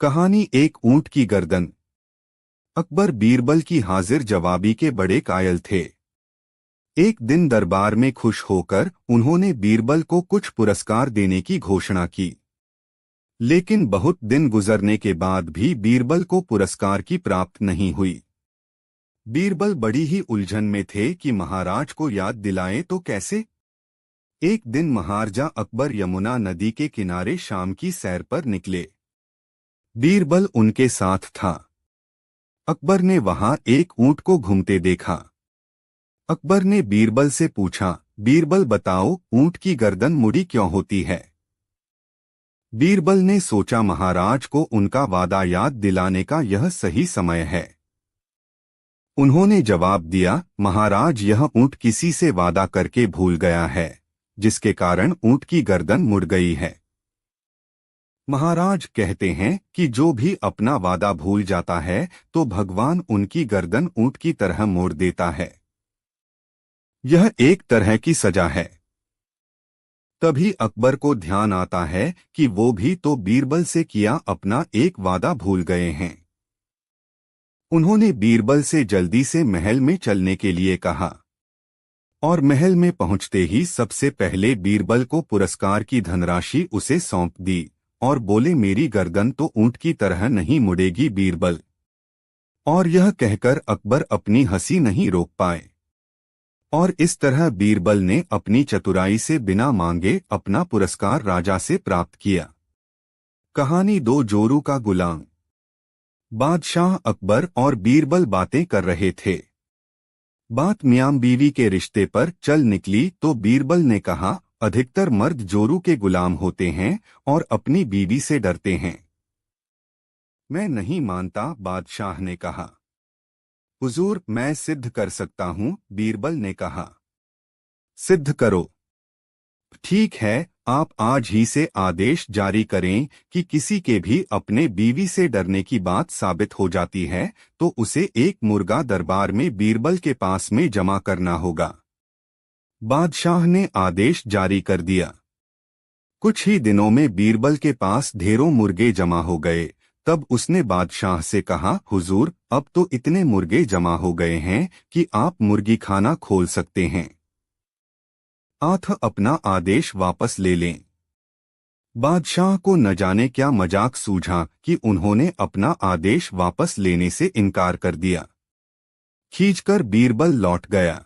कहानी एक ऊंट की गर्दन। अकबर बीरबल की हाजिर जवाबी के बड़े कायल थे। एक दिन दरबार में खुश होकर उन्होंने बीरबल को कुछ पुरस्कार देने की घोषणा की। लेकिन बहुत दिन गुजरने के बाद भी बीरबल को पुरस्कार की प्राप्त नहीं हुई। बीरबल बड़ी ही उलझन में थे कि महाराज को याद दिलाएं तो कैसे। एक दिन महाराजा अकबर यमुना नदी के किनारे शाम की सैर पर निकले। बीरबल उनके साथ था। अकबर ने वहां एक ऊंट को घूमते देखा। अकबर ने बीरबल से पूछा, बीरबल बताओ, ऊंट की गर्दन मुड़ी क्यों होती है। बीरबल ने सोचा महाराज को उनका वादा याद दिलाने का यह सही समय है। उन्होंने जवाब दिया, महाराज यह ऊंट किसी से वादा करके भूल गया है, जिसके कारण ऊंट की गर्दन मुड़ गई है। महाराज कहते हैं कि जो भी अपना वादा भूल जाता है तो भगवान उनकी गर्दन ऊंट की तरह मोड़ देता है। यह एक तरह की सजा है। तभी अकबर को ध्यान आता है कि वो भी तो बीरबल से किया अपना एक वादा भूल गए हैं। उन्होंने बीरबल से जल्दी से महल में चलने के लिए कहा और महल में पहुंचते ही सबसे पहले बीरबल को पुरस्कार की धनराशि उसे सौंप दी और बोले, मेरी गर्दन तो ऊंट की तरह नहीं मुड़ेगी बीरबल। और यह कहकर अकबर अपनी हंसी नहीं रोक पाए। और इस तरह बीरबल ने अपनी चतुराई से बिना मांगे अपना पुरस्कार राजा से प्राप्त किया। कहानी दो जोरू का गुलाम। बादशाह अकबर और बीरबल बातें कर रहे थे। बात मियां बीवी के रिश्ते पर चल निकली तो बीरबल ने कहा, अधिकतर मर्द जोरू के गुलाम होते हैं और अपनी बीवी से डरते हैं। मैं नहीं मानता, बादशाह ने कहा। हुजूर, मैं सिद्ध कर सकता हूं, बीरबल ने कहा। सिद्ध करो। ठीक है, आप आज ही से आदेश जारी करें कि किसी के भी अपने बीवी से डरने की बात साबित हो जाती है तो उसे एक मुर्गा दरबार में बीरबल के पास में जमा करना होगा। बादशाह ने आदेश जारी कर दिया। कुछ ही दिनों में बीरबल के पास ढेरों मुर्गे जमा हो गए। तब उसने बादशाह से कहा, हुजूर, अब तो इतने मुर्गे जमा हो गए हैं कि आप मुर्गी खाना खोल सकते हैं। आप अपना आदेश वापस ले लें। बादशाह को न जाने क्या मजाक सूझा कि उन्होंने अपना आदेश वापस लेने से इनकार कर दिया। खींचकर बीरबल लौट गया।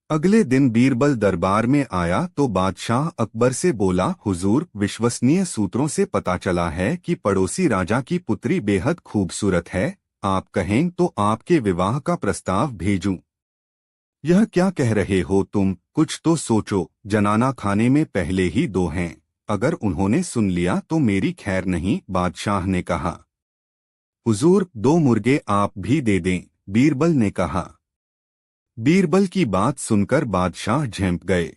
अगले दिन बीरबल दरबार में आया तो बादशाह अकबर से बोला, हुजूर, विश्वसनीय सूत्रों से पता चला है कि पड़ोसी राजा की पुत्री बेहद खूबसूरत है। आप कहें तो आपके विवाह का प्रस्ताव भेजूं। यह क्या कह रहे हो तुम, कुछ तो सोचो। जनाना खाने में पहले ही दो हैं, अगर उन्होंने सुन लिया तो मेरी खैर नहीं, बादशाह ने कहा। हुजूर, दो मुर्गे आप भी दे दें, बीरबल ने कहा। बीरबल की बात सुनकर बादशाह झेंप गए।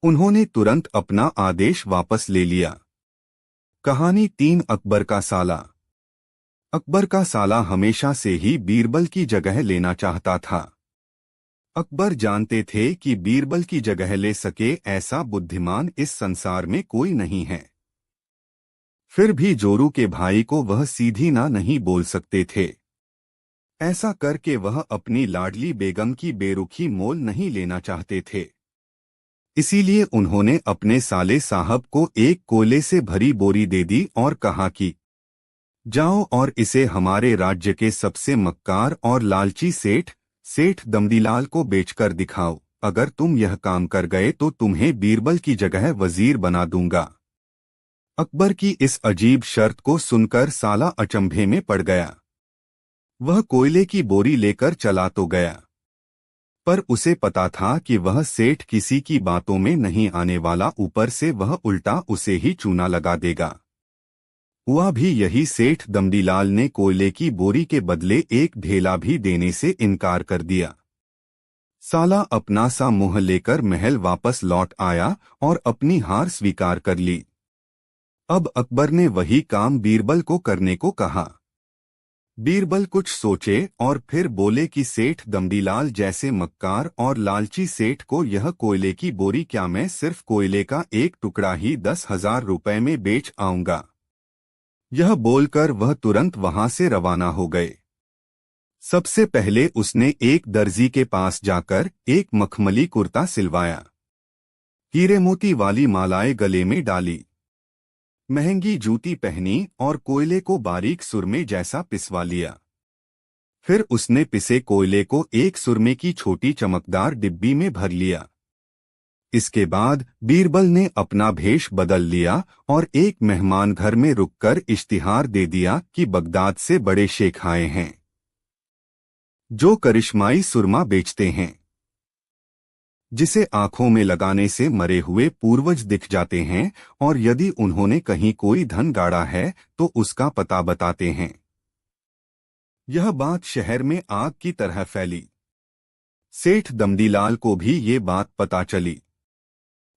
उन्होंने तुरंत अपना आदेश वापस ले लिया। कहानी 3 अकबर का साला। अकबर का साला हमेशा से ही बीरबल की जगह लेना चाहता था। अकबर जानते थे कि बीरबल की जगह ले सके ऐसा बुद्धिमान इस संसार में कोई नहीं है। फिर भी जोरू के भाई को वह सीधी ना नहीं बोल सकते थे। ऐसा करके वह अपनी लाडली बेगम की बेरुखी मोल नहीं लेना चाहते थे। इसीलिए उन्होंने अपने साले साहब को एक कोयले से भरी बोरी दे दी और कहा कि जाओ और इसे हमारे राज्य के सबसे मक्कार और लालची सेठ दमदीलाल को बेचकर दिखाओ। अगर तुम यह काम कर गए तो तुम्हें बीरबल की जगह वजीर बना दूंगा। अकबर की इस अजीब शर्त को सुनकर साला अचंभे में पड़ गया। वह कोयले की बोरी लेकर चला तो गया, पर उसे पता था कि वह सेठ किसी की बातों में नहीं आने वाला, ऊपर से वह उल्टा उसे ही चूना लगा देगा। हुआ भी यही, सेठ दमदीलाल ने कोयले की बोरी के बदले एक ढेला भी देने से इनकार कर दिया। साला अपना सा मुंह लेकर महल वापस लौट आया और अपनी हार स्वीकार कर ली। अब अकबर ने वही काम बीरबल को करने को कहा। बीरबल कुछ सोचे और फिर बोले कि सेठ दमदीलाल जैसे मक्कार और लालची सेठ को यह कोयले की बोरी क्या मैं सिर्फ कोयले का एक टुकड़ा ही 10,000 रुपए में बेच आऊंगा। यह बोलकर वह तुरंत वहां से रवाना हो गए। सबसे पहले उसने एक दर्जी के पास जाकर एक मखमली कुर्ता सिलवाया, हीरे मोती वाली मालाएं गले में डाली, महंगी जूती पहनी और कोयले को बारीक सुरमे जैसा पिसवा लिया। फिर उसने पिसे कोयले को एक सुरमे की छोटी चमकदार डिब्बी में भर लिया। इसके बाद बीरबल ने अपना भेष बदल लिया और एक मेहमान घर में रुककर इश्तिहार दे दिया कि बगदाद से बड़े शेख आए हैं जो करिश्माई सुरमा बेचते हैं, जिसे आंखों में लगाने से मरे हुए पूर्वज दिख जाते हैं, और यदि उन्होंने कहीं कोई धन गाड़ा है तो उसका पता बताते हैं। यह बात शहर में आग की तरह फैली। सेठ दमदीलाल को भी ये बात पता चली।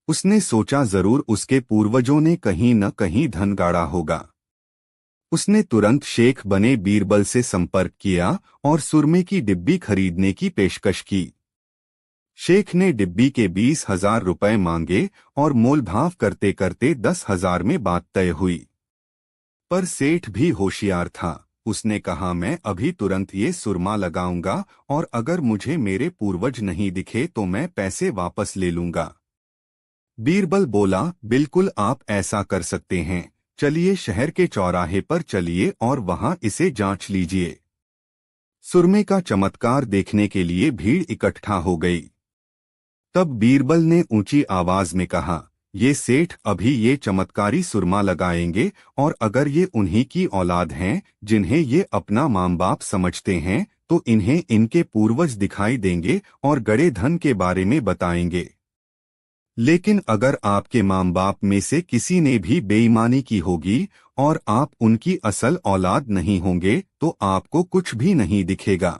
उसने सोचा जरूर उसके पूर्वजों ने कहीं न कहीं धन गाड़ा होगा। उसने तुरंत शेख बने बीरबल से संपर्क किया और सुरमे की डिब्बी खरीदने की पेशकश की। शेख ने डिब्बी के 20,000 रुपए मांगे और मोलभाव करते करते 10,000 में बात तय हुई। पर सेठ भी होशियार था। उसने कहा, मैं अभी तुरंत ये सुरमा लगाऊंगा और अगर मुझे मेरे पूर्वज नहीं दिखे तो मैं पैसे वापस ले लूंगा। बीरबल बोला, बिल्कुल आप ऐसा कर सकते हैं। चलिए शहर के चौराहे पर चलिए और वहां इसे जांच लीजिए। सुरमे का चमत्कार देखने के लिए भीड़ इकट्ठा हो गई। तब बीरबल ने ऊंची आवाज में कहा, ये सेठ अभी ये चमत्कारी सुरमा लगाएंगे और अगर ये उन्हीं की औलाद हैं जिन्हें ये अपना माँ बाप समझते हैं तो इन्हें इनके पूर्वज दिखाई देंगे और गड़े धन के बारे में बताएंगे। लेकिन अगर आपके माँ बाप में से किसी ने भी बेईमानी की होगी और आप उनकी असल औलाद नहीं होंगे तो आपको कुछ भी नहीं दिखेगा।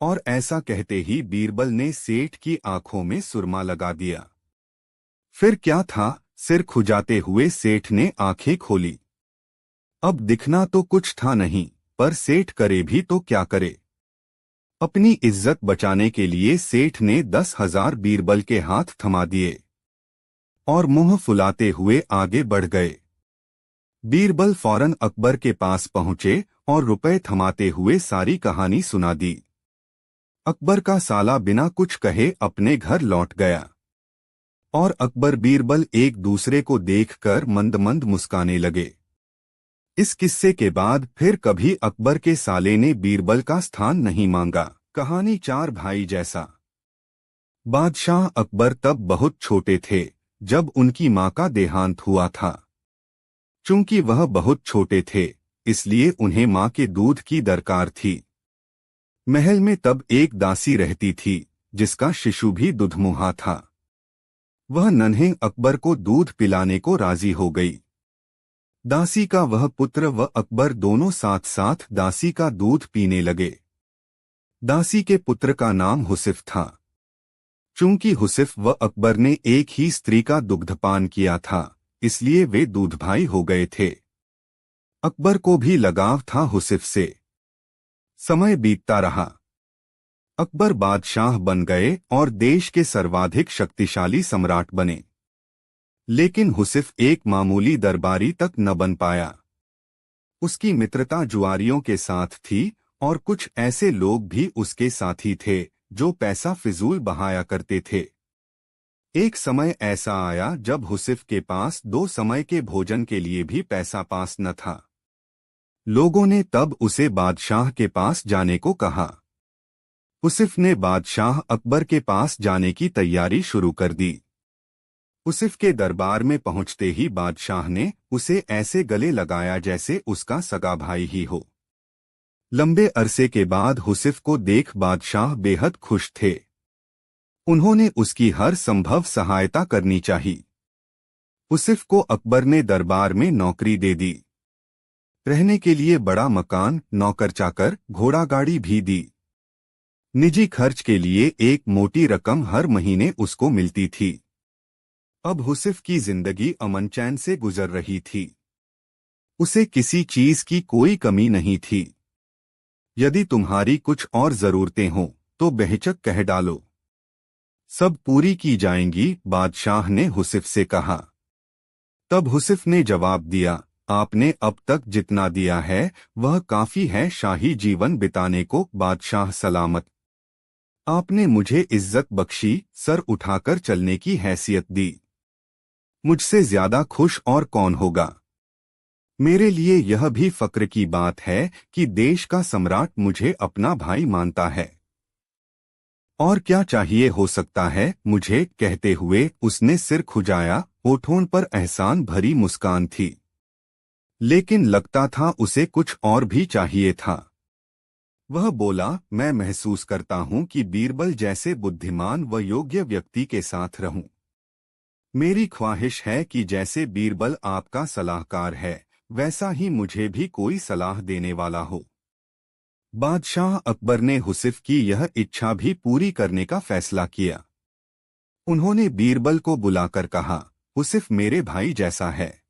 और ऐसा कहते ही बीरबल ने सेठ की आंखों में सुरमा लगा दिया। फिर क्या था, सिर खुजाते हुए सेठ ने आंखें खोली। अब दिखना तो कुछ था नहीं, पर सेठ करे भी तो क्या करे। अपनी इज्जत बचाने के लिए सेठ ने 10,000 बीरबल के हाथ थमा दिए और मुंह फुलाते हुए आगे बढ़ गए। बीरबल फौरन अकबर के पास पहुंचे और रुपए थमाते हुए सारी कहानी सुना दी। अकबर का साला बिना कुछ कहे अपने घर लौट गया और अकबर बीरबल एक दूसरे को देखकर मंद मंद मुस्काने लगे। इस किस्से के बाद फिर कभी अकबर के साले ने बीरबल का स्थान नहीं मांगा। कहानी 4 भाई जैसा। बादशाह अकबर तब बहुत छोटे थे जब उनकी मां का देहांत हुआ था। चूंकि वह बहुत छोटे थे इसलिए उन्हें मां के दूध की दरकार थी। महल में तब एक दासी रहती थी जिसका शिशु भी दुधमुहा था। वह नन्हे अकबर को दूध पिलाने को राजी हो गई। दासी का वह पुत्र व अकबर दोनों साथ साथ दासी का दूध पीने लगे। दासी के पुत्र का नाम हुसिफ था। चूंकि हुसिफ व अकबर ने एक ही स्त्री का दुग्धपान किया था इसलिए वे दूध भाई हो गए थे। अकबर को भी लगाव था हुसिफ से। समय बीतता रहा। अकबर बादशाह बन गए और देश के सर्वाधिक शक्तिशाली सम्राट बने। लेकिन हुसिफ एक मामूली दरबारी तक न बन पाया। उसकी मित्रता जुआरियों के साथ थी और कुछ ऐसे लोग भी उसके साथी थे जो पैसा फिजूल बहाया करते थे। एक समय ऐसा आया जब हुसिफ के पास 2 समय के भोजन के लिए भी पैसा पास न था। लोगों ने तब उसे बादशाह के पास जाने को कहा। हुसिफ ने बादशाह अकबर के पास जाने की तैयारी शुरू कर दी। हुसिफ के दरबार में पहुंचते ही बादशाह ने उसे ऐसे गले लगाया जैसे उसका सगा भाई ही हो। लंबे अरसे के बाद हुसिफ को देख बादशाह बेहद खुश थे। उन्होंने उसकी हर संभव सहायता करनी चाहिए। हुसिफ को अकबर ने दरबार में नौकरी दे दी। रहने के लिए बड़ा मकान, नौकर चाकर, घोड़ा गाड़ी भी दी। निजी खर्च के लिए एक मोटी रकम हर महीने उसको मिलती थी। अब हुसिफ की जिंदगी अमन चैन से गुजर रही थी। उसे किसी चीज की कोई कमी नहीं थी। यदि तुम्हारी कुछ और जरूरतें हों तो बेहिचक कह डालो, सब पूरी की जाएंगी, बादशाह ने हुसिफ से कहा। तब हुसिफ ने जवाब दिया, आपने अब तक जितना दिया है वह काफी है शाही जीवन बिताने को, बादशाह सलामत। आपने मुझे इज्जत बख्शी, सर उठाकर चलने की हैसियत दी। मुझसे ज्यादा खुश और कौन होगा। मेरे लिए यह भी फक्र की बात है कि देश का सम्राट मुझे अपना भाई मानता है। और क्या चाहिए हो सकता है मुझे, कहते हुए उसने सिर खुजाया। होठों पर एहसान भरी मुस्कान थी, लेकिन लगता था उसे कुछ और भी चाहिए था। वह बोला, मैं महसूस करता हूं कि बीरबल जैसे बुद्धिमान व योग्य व्यक्ति के साथ रहूं। मेरी ख्वाहिश है कि जैसे बीरबल आपका सलाहकार है, वैसा ही मुझे भी कोई सलाह देने वाला हो। बादशाह अकबर ने हुसिफ की यह इच्छा भी पूरी करने का फैसला किया। उन्होंने बीरबल को बुलाकर कहा, हुसिफ मेरे भाई जैसा है।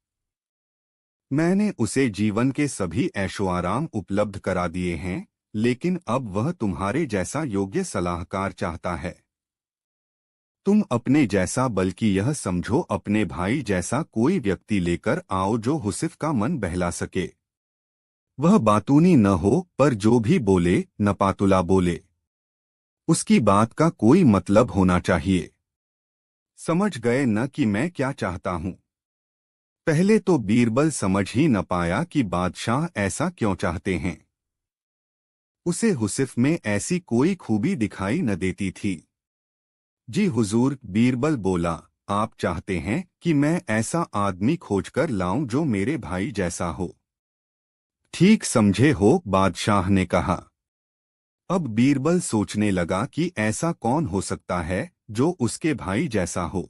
मैंने उसे जीवन के सभी ऐशो आराम उपलब्ध करा दिए हैं, लेकिन अब वह तुम्हारे जैसा योग्य सलाहकार चाहता है। तुम अपने जैसा, बल्कि यह समझो अपने भाई जैसा कोई व्यक्ति लेकर आओ जो हुसिफ का मन बहला सके। वह बातूनी न हो, पर जो भी बोले नपातुला बोले। उसकी बात का कोई मतलब होना चाहिए। समझ गए न कि मैं क्या चाहता हूं। पहले तो बीरबल समझ ही न पाया कि बादशाह ऐसा क्यों चाहते हैं। उसे हुसिफ में ऐसी कोई खूबी दिखाई न देती थी। जी हुजूर, बीरबल बोला, आप चाहते हैं कि मैं ऐसा आदमी खोजकर लाऊं जो मेरे भाई जैसा हो। ठीक समझे हो, बादशाह ने कहा। अब बीरबल सोचने लगा कि ऐसा कौन हो सकता है जो उसके भाई जैसा हो।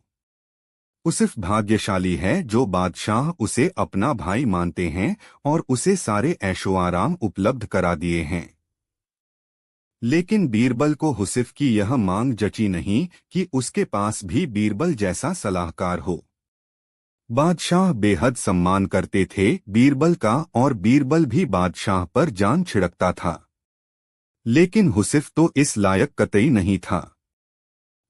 उसिफ भाग्यशाली है जो बादशाह उसे अपना भाई मानते हैं और उसे सारे ऐशो आराम उपलब्ध करा दिए हैं। लेकिन बीरबल को हुसिफ की यह मांग जची नहीं कि उसके पास भी बीरबल जैसा सलाहकार हो। बादशाह बेहद सम्मान करते थे बीरबल का, और बीरबल भी बादशाह पर जान छिड़कता था। लेकिन हुसिफ तो इस लायक कतई नहीं था।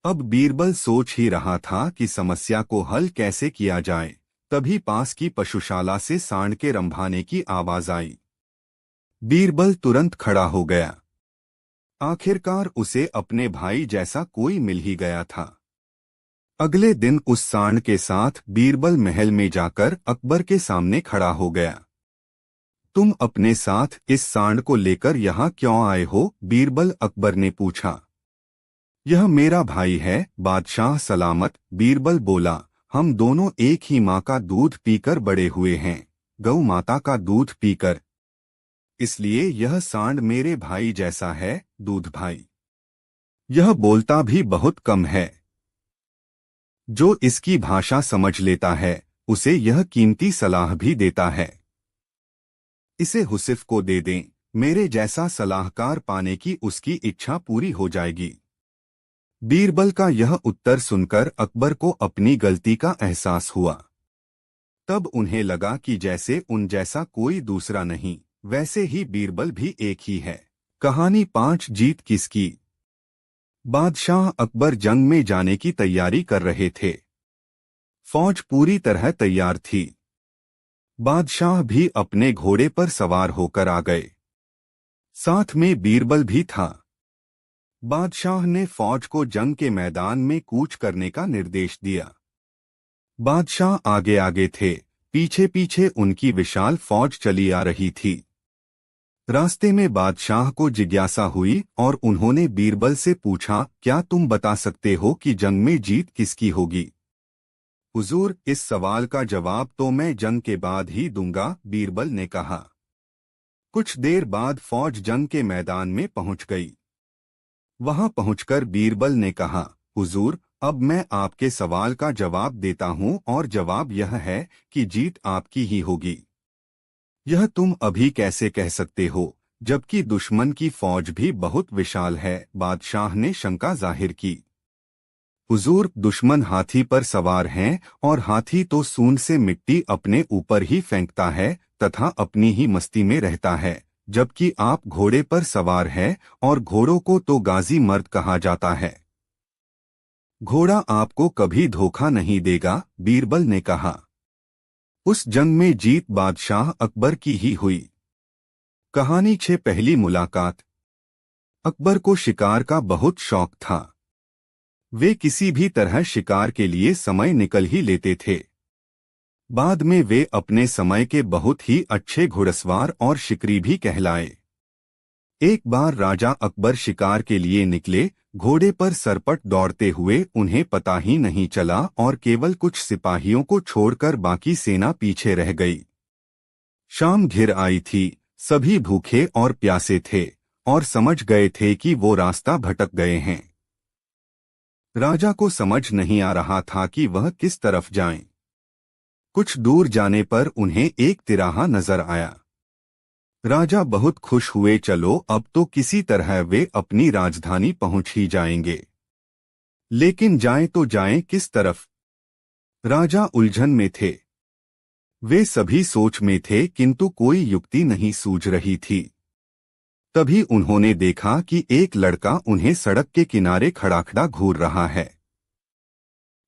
अब बीरबल सोच ही रहा था कि समस्या को हल कैसे किया जाए, तभी पास की पशुशाला से सांड के रंभाने की आवाज आई। बीरबल तुरंत खड़ा हो गया। आखिरकार उसे अपने भाई जैसा कोई मिल ही गया था। अगले दिन उस सांड के साथ बीरबल महल में जाकर अकबर के सामने खड़ा हो गया। तुम अपने साथ इस सांड को लेकर यहाँ क्यों आए हो? बीरबल अकबर ने पूछा। यह मेरा भाई है, बादशाह सलामत, बीरबल बोला। हम दोनों एक ही माँ का दूध पीकर बड़े हुए हैं, गौ माता का दूध पीकर। इसलिए यह सांड मेरे भाई जैसा है, दूध भाई। यह बोलता भी बहुत कम है। जो इसकी भाषा समझ लेता है, उसे यह कीमती सलाह भी देता है। इसे हुसिफ को दे दें, मेरे जैसा सलाहकार पाने की उसकी इच्छा पूरी हो जाएगी। बीरबल का यह उत्तर सुनकर अकबर को अपनी गलती का एहसास हुआ। तब उन्हें लगा कि जैसे उन जैसा कोई दूसरा नहीं, वैसे ही बीरबल भी एक ही है। कहानी 5, जीत किसकी। बादशाह अकबर जंग में जाने की तैयारी कर रहे थे। फौज पूरी तरह तैयार थी। बादशाह भी अपने घोड़े पर सवार होकर आ गए। साथ में बीरबल भी था। बादशाह ने फौज को जंग के मैदान में कूच करने का निर्देश दिया। बादशाह आगे आगे थे, पीछे पीछे उनकी विशाल फौज चली आ रही थी। रास्ते में बादशाह को जिज्ञासा हुई और उन्होंने बीरबल से पूछा, क्या तुम बता सकते हो कि जंग में जीत किसकी होगी? हुजूर, इस सवाल का जवाब तो मैं जंग के बाद ही दूंगा, बीरबल ने कहा। कुछ देर बाद फौज जंग के मैदान में पहुंच गई। वहां पहुंचकर बीरबल ने कहा, हुजूर, अब मैं आपके सवाल का जवाब देता हूं और जवाब यह है कि जीत आपकी ही होगी। यह तुम अभी कैसे कह सकते हो, जबकि दुश्मन की फौज भी बहुत विशाल है? बादशाह ने शंका जाहिर की। हुजूर, दुश्मन हाथी पर सवार हैं और हाथी तो सूंड से मिट्टी अपने ऊपर ही फेंकता है तथा अपनी ही मस्ती में रहता है, जबकि आप घोड़े पर सवार हैं और घोड़ों को तो गाजी मर्द कहा जाता है। घोड़ा आपको कभी धोखा नहीं देगा, बीरबल ने कहा। उस जंग में जीत बादशाह अकबर की ही हुई। कहानी 6 पहली मुलाकात। अकबर को शिकार का बहुत शौक था। वे किसी भी तरह शिकार के लिए समय निकल ही लेते थे। बाद में वे अपने समय के बहुत ही अच्छे घुड़सवार और शिकारी भी कहलाए। एक बार राजा अकबर शिकार के लिए निकले। घोड़े पर सरपट दौड़ते हुए उन्हें पता ही नहीं चला और केवल कुछ सिपाहियों को छोड़कर बाकी सेना पीछे रह गई। शाम घिर आई थी। सभी भूखे और प्यासे थे और समझ गए थे कि वो रास्ता भटक गए हैं। राजा को समझ नहीं आ रहा था कि वह किस तरफ जाएं। कुछ दूर जाने पर उन्हें एक तिराहा नजर आया। राजा बहुत खुश हुए। चलो अब तो किसी तरह वे अपनी राजधानी पहुंच ही जाएंगे। लेकिन जाएं तो जाएं किस तरफ? राजा उलझन में थे। वे सभी सोच में थे किंतु कोई युक्ति नहीं सूझ रही थी। तभी उन्होंने देखा कि एक लड़का उन्हें सड़क के किनारे खड़ाखड़ा घूर रहा है।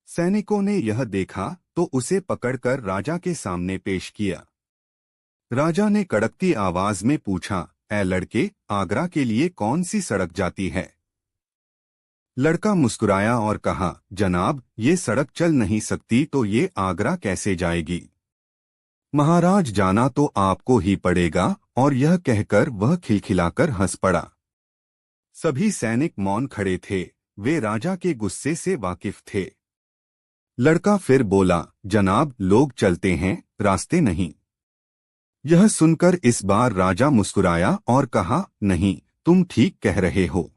सैनिकों ने यह देखा तो उसे पकड़कर राजा के सामने पेश किया। राजा ने कड़कती आवाज में पूछा, ऐ लड़के, आगरा के लिए कौन सी सड़क जाती है? लड़का मुस्कुराया और कहा, जनाब, ये सड़क चल नहीं सकती तो ये आगरा कैसे जाएगी? महाराज, जाना तो आपको ही पड़ेगा। और यह कहकर वह खिलखिलाकर हंस पड़ा। सभी सैनिक मौन खड़े थे। वे राजा के गुस्से से वाकिफ थे। लड़का फिर बोला, जनाब, लोग चलते हैं, रास्ते नहीं। यह सुनकर इस बार राजा मुस्कुराया और कहा, नहीं, तुम ठीक कह रहे हो।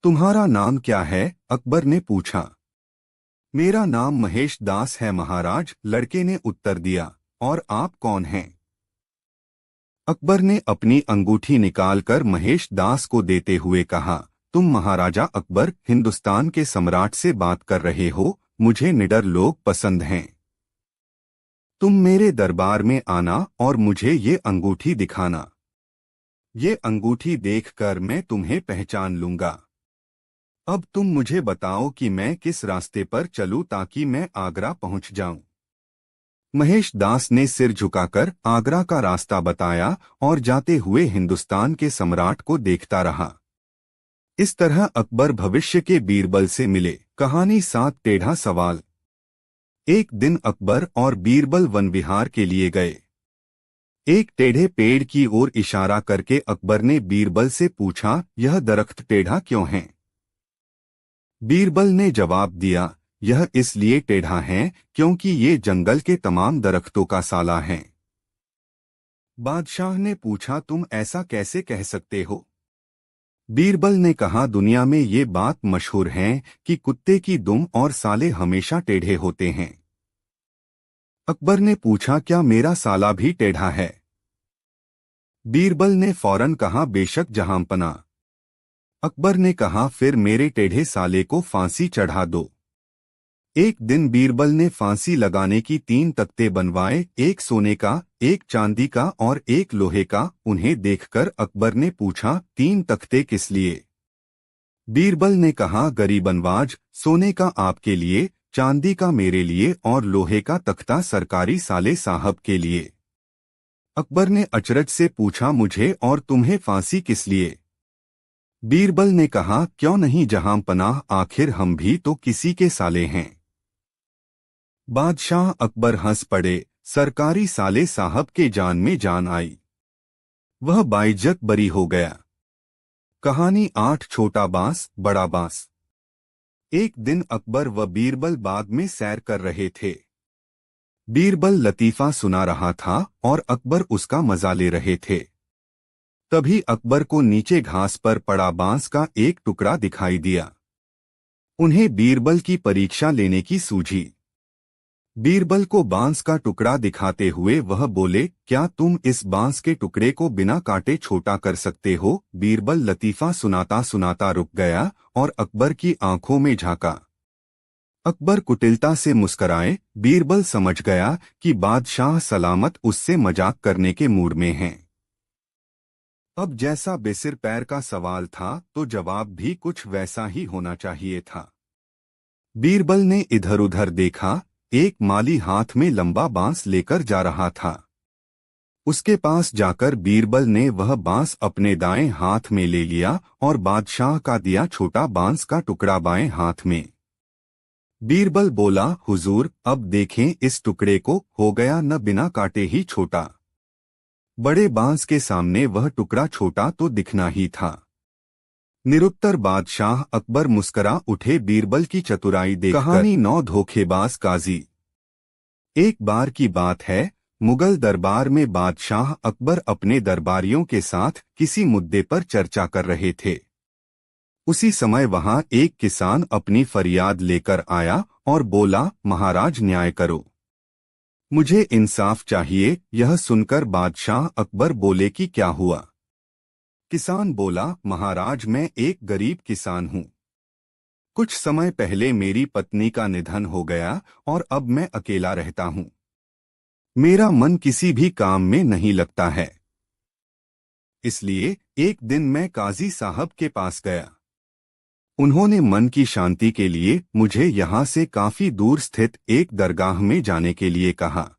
तुम्हारा नाम क्या है? अकबर ने पूछा। मेरा नाम महेश दास है महाराज, लड़के ने उत्तर दिया। और आप कौन हैं? अकबर ने अपनी अंगूठी निकालकर महेश दास को देते हुए कहा, तुम महाराजा अकबर, हिंदुस्तान के सम्राट से बात कर रहे हो। मुझे निडर लोग पसंद हैं। तुम मेरे दरबार में आना और मुझे ये अंगूठी दिखाना। ये अंगूठी देखकर मैं तुम्हें पहचान लूंगा। अब तुम मुझे बताओ कि मैं किस रास्ते पर चलूं ताकि मैं आगरा पहुंच जाऊं। महेश दास ने सिर झुकाकर आगरा का रास्ता बताया और जाते हुए हिंदुस्तान के सम्राट को देखता रहा। इस तरह अकबर भविष्य के बीरबल से मिले। कहानी 7 टेढ़ा सवाल। एक दिन अकबर और बीरबल वन विहार के लिए गए। एक टेढ़े पेड़ की ओर इशारा करके अकबर ने बीरबल से पूछा, यह दरख्त टेढ़ा क्यों है? बीरबल ने जवाब दिया, यह इसलिए टेढ़ा है क्योंकि ये जंगल के तमाम दरख्तों का साला है। बादशाह ने पूछा, तुम ऐसा कैसे कह सकते हो? बीरबल ने कहा, दुनिया में ये बात मशहूर है कि कुत्ते की दुम और साले हमेशा टेढ़े होते हैं। अकबर ने पूछा, क्या मेरा साला भी टेढ़ा है? बीरबल ने फौरन कहा, बेशक जहांपना। अकबर ने कहा, फिर मेरे टेढ़े साले को फांसी चढ़ा दो। एक दिन बीरबल ने फांसी लगाने की 3 तख्ते बनवाए, एक सोने का, एक चांदी का और एक लोहे का। उन्हें देखकर अकबर ने पूछा, 3 तख्ते किस लिए? बीरबल ने कहा, गरीबनवाज, सोने का आपके लिए, चांदी का मेरे लिए और लोहे का तख्ता सरकारी साले साहब के लिए। अकबर ने अचरज से पूछा, मुझे और तुम्हें फांसी किस लिए? बीरबल ने कहा, क्यों नहीं जहां पनाह, आखिर हम भी तो किसी के साले हैं। बादशाह अकबर हंस पड़े। सरकारी साले साहब के जान में जान आई। वह बाइज्जत बरी हो गया। कहानी 8 छोटा बांस बड़ा बांस। एक दिन अकबर व बीरबल बाग में सैर कर रहे थे। बीरबल लतीफा सुना रहा था और अकबर उसका मजा ले रहे थे। तभी अकबर को नीचे घास पर पड़ा बांस का एक टुकड़ा दिखाई दिया। उन्हें बीरबल की परीक्षा लेने की सूझी। बीरबल को बांस का टुकड़ा दिखाते हुए वह बोले, क्या तुम इस बांस के टुकड़े को बिना काटे छोटा कर सकते हो? बीरबल लतीफा सुनाता सुनाता रुक गया और अकबर की आंखों में झांका। अकबर कुटिलता से मुस्कराए। बीरबल समझ गया कि बादशाह सलामत उससे मजाक करने के मूड में हैं। अब जैसा बेसिर पैर का सवाल था तो जवाब भी कुछ वैसा ही होना चाहिए था। बीरबल ने इधर उधर देखा। एक माली हाथ में लंबा बांस लेकर जा रहा था। उसके पास जाकर बीरबल ने वह बांस अपने दाएं हाथ में ले लिया और बादशाह का दिया छोटा बांस का टुकड़ा बाएं हाथ में। बीरबल बोला, हुजूर, अब देखें इस टुकड़े को, हो गया न बिना काटे ही छोटा। बड़े बांस के सामने वह टुकड़ा छोटा तो दिखना ही था। निरुत्तर बादशाह अकबर मुस्करा उठे बीरबल की चतुराई देखकर। कहानी 9 धोखेबाज काजी। एक बार की बात है, मुगल दरबार में बादशाह अकबर अपने दरबारियों के साथ किसी मुद्दे पर चर्चा कर रहे थे। उसी समय वहां एक किसान अपनी फरियाद लेकर आया और बोला, महाराज न्याय करो, मुझे इंसाफ चाहिए। यह सुनकर बादशाह अकबर बोले कि क्या हुआ? किसान बोला, महाराज मैं एक गरीब किसान हूँ। कुछ समय पहले मेरी पत्नी का निधन हो गया और अब मैं अकेला रहता हूँ। मेरा मन किसी भी काम में नहीं लगता है। इसलिए एक दिन मैं काजी साहब के पास गया। उन्होंने मन की शांति के लिए मुझे यहाँ से काफी दूर स्थित एक दरगाह में जाने के लिए कहा।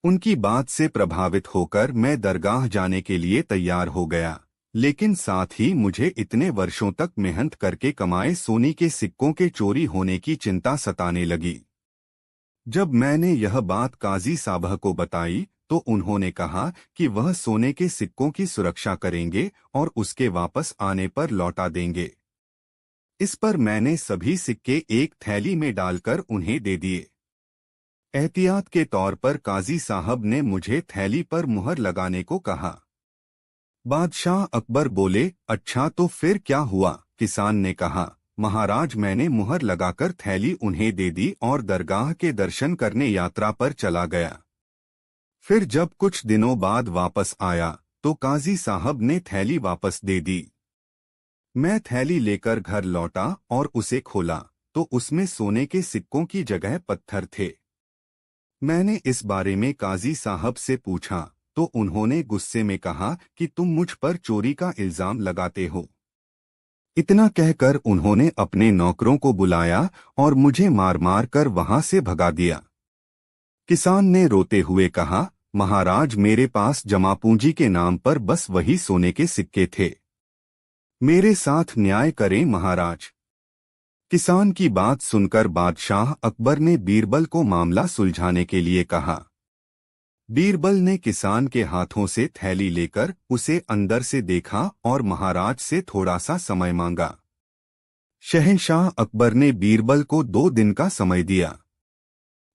उनकी बात से प्रभावित होकर मैं दरगाह जाने के लिए तैयार हो गया, लेकिन साथ ही मुझे इतने वर्षों तक मेहनत करके कमाए सोने के सिक्कों के चोरी होने की चिंता सताने लगी। जब मैंने यह बात काजी साहब को बताई तो उन्होंने कहा कि वह सोने के सिक्कों की सुरक्षा करेंगे और उसके वापस आने पर लौटा देंगे। इस पर मैंने सभी सिक्के एक थैली में डालकर उन्हें दे दिए। एहतियात के तौर पर काजी साहब ने मुझे थैली पर मुहर लगाने को कहा। बादशाह अकबर बोले, अच्छा तो फिर क्या हुआ? किसान ने कहा, महाराज मैंने मुहर लगाकर थैली उन्हें दे दी और दरगाह के दर्शन करने यात्रा पर चला गया। फिर जब कुछ दिनों बाद वापस आया तो काजी साहब ने थैली वापस दे दी। मैं थैली लेकर घर लौटा और उसे खोला तो उसमें सोने के सिक्कों की जगह पत्थर थे। मैंने इस बारे में काजी साहब से पूछा तो उन्होंने गुस्से में कहा कि तुम मुझ पर चोरी का इल्जाम लगाते हो। इतना कहकर उन्होंने अपने नौकरों को बुलाया और मुझे मार मार कर वहां से भगा दिया। किसान ने रोते हुए कहा, महाराज मेरे पास जमा पूंजी के नाम पर बस वही सोने के सिक्के थे। मेरे साथ न्याय करें महाराज। किसान की बात सुनकर बादशाह अकबर ने बीरबल को मामला सुलझाने के लिए कहा। बीरबल ने किसान के हाथों से थैली लेकर उसे अंदर से देखा और महाराज से थोड़ा सा समय मांगा। शहंशाह अकबर ने बीरबल को 2 दिन का समय दिया।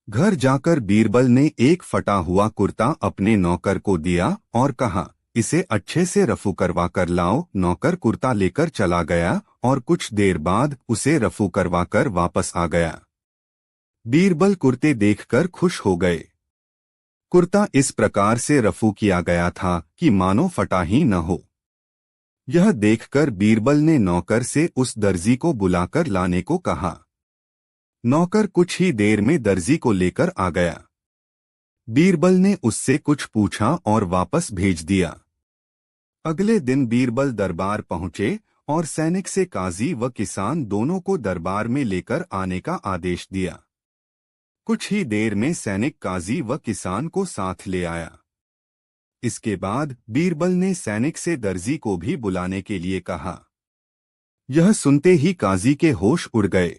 घर जाकर बीरबल ने एक फटा हुआ कुर्ता अपने नौकर को दिया और कहा, इसे अच्छे से रफू करवा कर लाओ। नौकर कुर्ता लेकर चला गया और कुछ देर बाद उसे रफू करवाकर वापस आ गया। बीरबल कुर्ते देखकर खुश हो गए। कुर्ता इस प्रकार से रफू किया गया था कि मानो फटा ही न हो। यह देखकर बीरबल ने नौकर से उस दर्जी को बुलाकर लाने को कहा। नौकर कुछ ही देर में दर्जी को लेकर आ गया। बीरबल ने उससे कुछ पूछा और वापस भेज दिया। अगले दिन बीरबल दरबार पहुंचे और सैनिक से काजी व किसान दोनों को दरबार में लेकर आने का आदेश दिया। कुछ ही देर में सैनिक काजी व किसान को साथ ले आया। इसके बाद बीरबल ने सैनिक से दर्जी को भी बुलाने के लिए कहा। यह सुनते ही काजी के होश उड़ गए।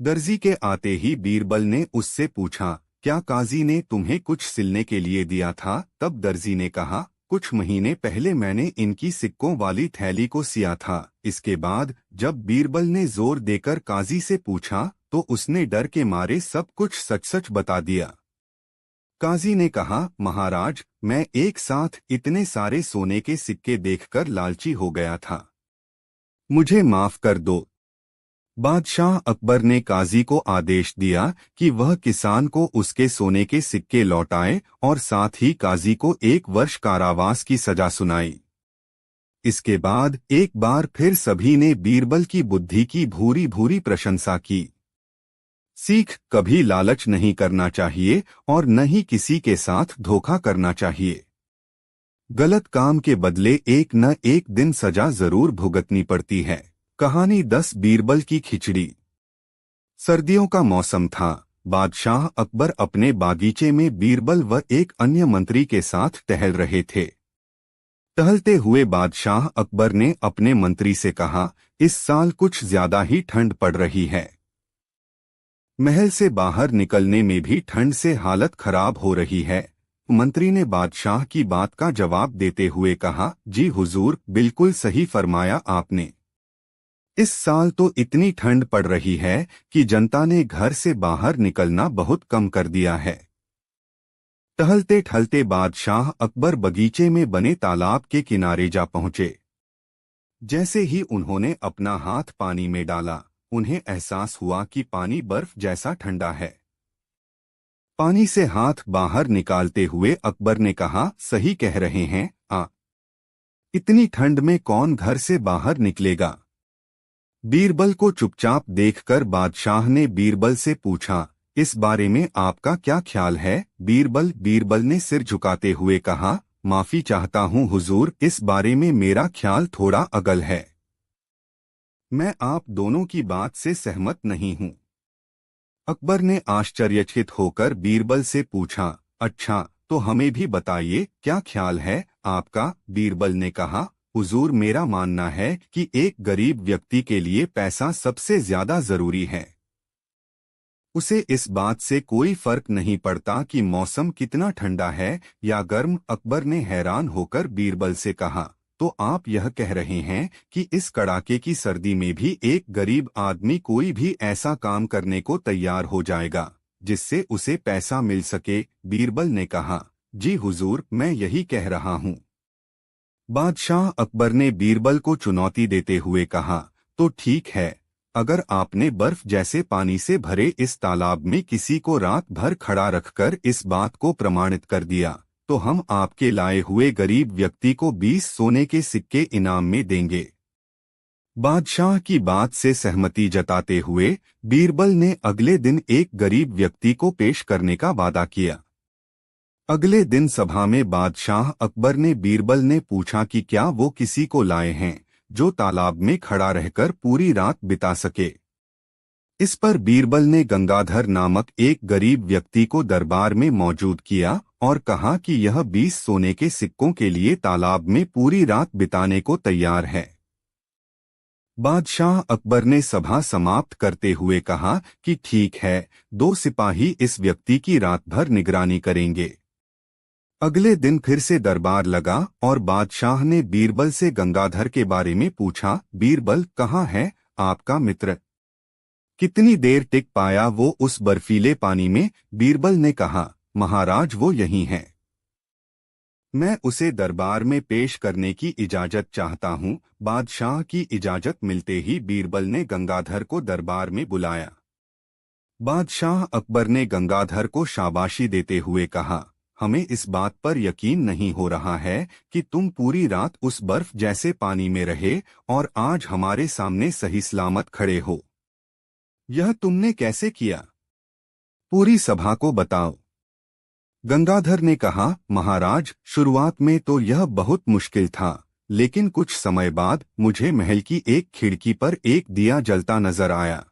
दर्जी के आते ही बीरबल ने उससे पूछा, क्या काजी ने तुम्हें कुछ सिलने के लिए दिया था? तब दर्जी ने कहा, कुछ महीने पहले मैंने इनकी सिक्कों वाली थैली को सिया था। इसके बाद जब बीरबल ने जोर देकर काजी से पूछा तो उसने डर के मारे सब कुछ सच सच बता दिया। काजी ने कहा, महाराज मैं एक साथ इतने सारे सोने के सिक्के देखकर लालची हो गया था, मुझे माफ कर दो। बादशाह अकबर ने काजी को आदेश दिया कि वह किसान को उसके सोने के सिक्के लौटाए और साथ ही काजी को 1 वर्ष कारावास की सजा सुनाई। इसके बाद एक बार फिर सभी ने बीरबल की बुद्धि की भूरी भूरी प्रशंसा की। सीख, कभी लालच नहीं करना चाहिए और न ही किसी के साथ धोखा करना चाहिए। गलत काम के बदले एक न एक दिन सजा जरूर भुगतनी पड़ती है। कहानी 10 बीरबल की खिचड़ी। सर्दियों का मौसम था। बादशाह अकबर अपने बागीचे में बीरबल व एक अन्य मंत्री के साथ टहल रहे थे। टहलते हुए बादशाह अकबर ने अपने मंत्री से कहा, इस साल कुछ ज्यादा ही ठंड पड़ रही है। महल से बाहर निकलने में भी ठंड से हालत खराब हो रही है। मंत्री ने बादशाह की बात का जवाब देते हुए कहा, जी हुजूर, बिल्कुल सही फरमाया आपने। इस साल तो इतनी ठंड पड़ रही है कि जनता ने घर से बाहर निकलना बहुत कम कर दिया है। टहलते टहलते बादशाह अकबर बगीचे में बने तालाब के किनारे जा पहुंचे। जैसे ही उन्होंने अपना हाथ पानी में डाला, उन्हें एहसास हुआ कि पानी बर्फ जैसा ठंडा है। पानी से हाथ बाहर निकालते हुए अकबर ने कहा, सही कह रहे हैं इतनी ठंड में कौन घर से बाहर निकलेगा। बीरबल को चुपचाप देखकर बादशाह ने बीरबल से पूछा, इस बारे में आपका क्या ख्याल है। बीरबल ने सिर झुकाते हुए कहा, माफी चाहता हूँ हुजूर, इस बारे में मेरा ख्याल थोड़ा अगल है। मैं आप दोनों की बात से सहमत नहीं हूँ। अकबर ने आश्चर्यचकित होकर बीरबल से पूछा, अच्छा तो हमें भी बताइए क्या ख्याल है आपका। बीरबल ने कहा, हुजूर, मेरा मानना है कि एक गरीब व्यक्ति के लिए पैसा सबसे ज्यादा जरूरी है। उसे इस बात से कोई फर्क नहीं पड़ता कि मौसम कितना ठंडा है या गर्म। अकबर ने हैरान होकर बीरबल से कहा, तो आप यह कह रहे हैं कि इस कड़ाके की सर्दी में भी एक गरीब आदमी कोई भी ऐसा काम करने को तैयार हो जाएगा जिससे उसे पैसा मिल सके। बीरबल ने कहा, जी हुजूर, मैं यही कह रहा हूँ। बादशाह अकबर ने बीरबल को चुनौती देते हुए कहा, तो ठीक है, अगर आपने बर्फ जैसे पानी से भरे इस तालाब में किसी को रात भर खड़ा रखकर इस बात को प्रमाणित कर दिया, तो हम आपके लाए हुए गरीब व्यक्ति को 20 सोने के सिक्के इनाम में देंगे। बादशाह की बात से सहमति जताते हुए बीरबल ने अगले दिन एक गरीब व्यक्ति को पेश करने का वादा किया। अगले दिन सभा में बादशाह अकबर ने बीरबल ने पूछा कि क्या वो किसी को लाए हैं जो तालाब में खड़ा रहकर पूरी रात बिता सके। इस पर बीरबल ने गंगाधर नामक एक गरीब व्यक्ति को दरबार में मौजूद किया और कहा कि यह 20 सोने के सिक्कों के लिए तालाब में पूरी रात बिताने को तैयार है। बादशाह अकबर ने सभा समाप्त करते हुए कहा कि ठीक है, 2 सिपाही इस व्यक्ति की रात भर निगरानी करेंगे। अगले दिन फिर से दरबार लगा और बादशाह ने बीरबल से गंगाधर के बारे में पूछा, बीरबल कहाँ है आपका मित्र, कितनी देर टिक पाया वो उस बर्फीले पानी में। बीरबल ने कहा, महाराज वो यहीं है, मैं उसे दरबार में पेश करने की इजाजत चाहता हूँ। बादशाह की इजाजत मिलते ही बीरबल ने गंगाधर को दरबार में बुलाया। बादशाह अकबर ने गंगाधर को शाबाशी देते हुए कहा, हमें इस बात पर यकीन नहीं हो रहा है कि तुम पूरी रात उस बर्फ जैसे पानी में रहे और आज हमारे सामने सही सलामत खड़े हो। यह तुमने कैसे किया, पूरी सभा को बताओ। गंगाधर ने कहा, महाराज, शुरुआत में तो यह बहुत मुश्किल था, लेकिन कुछ समय बाद मुझे महल की एक खिड़की पर एक दिया जलता नजर आया।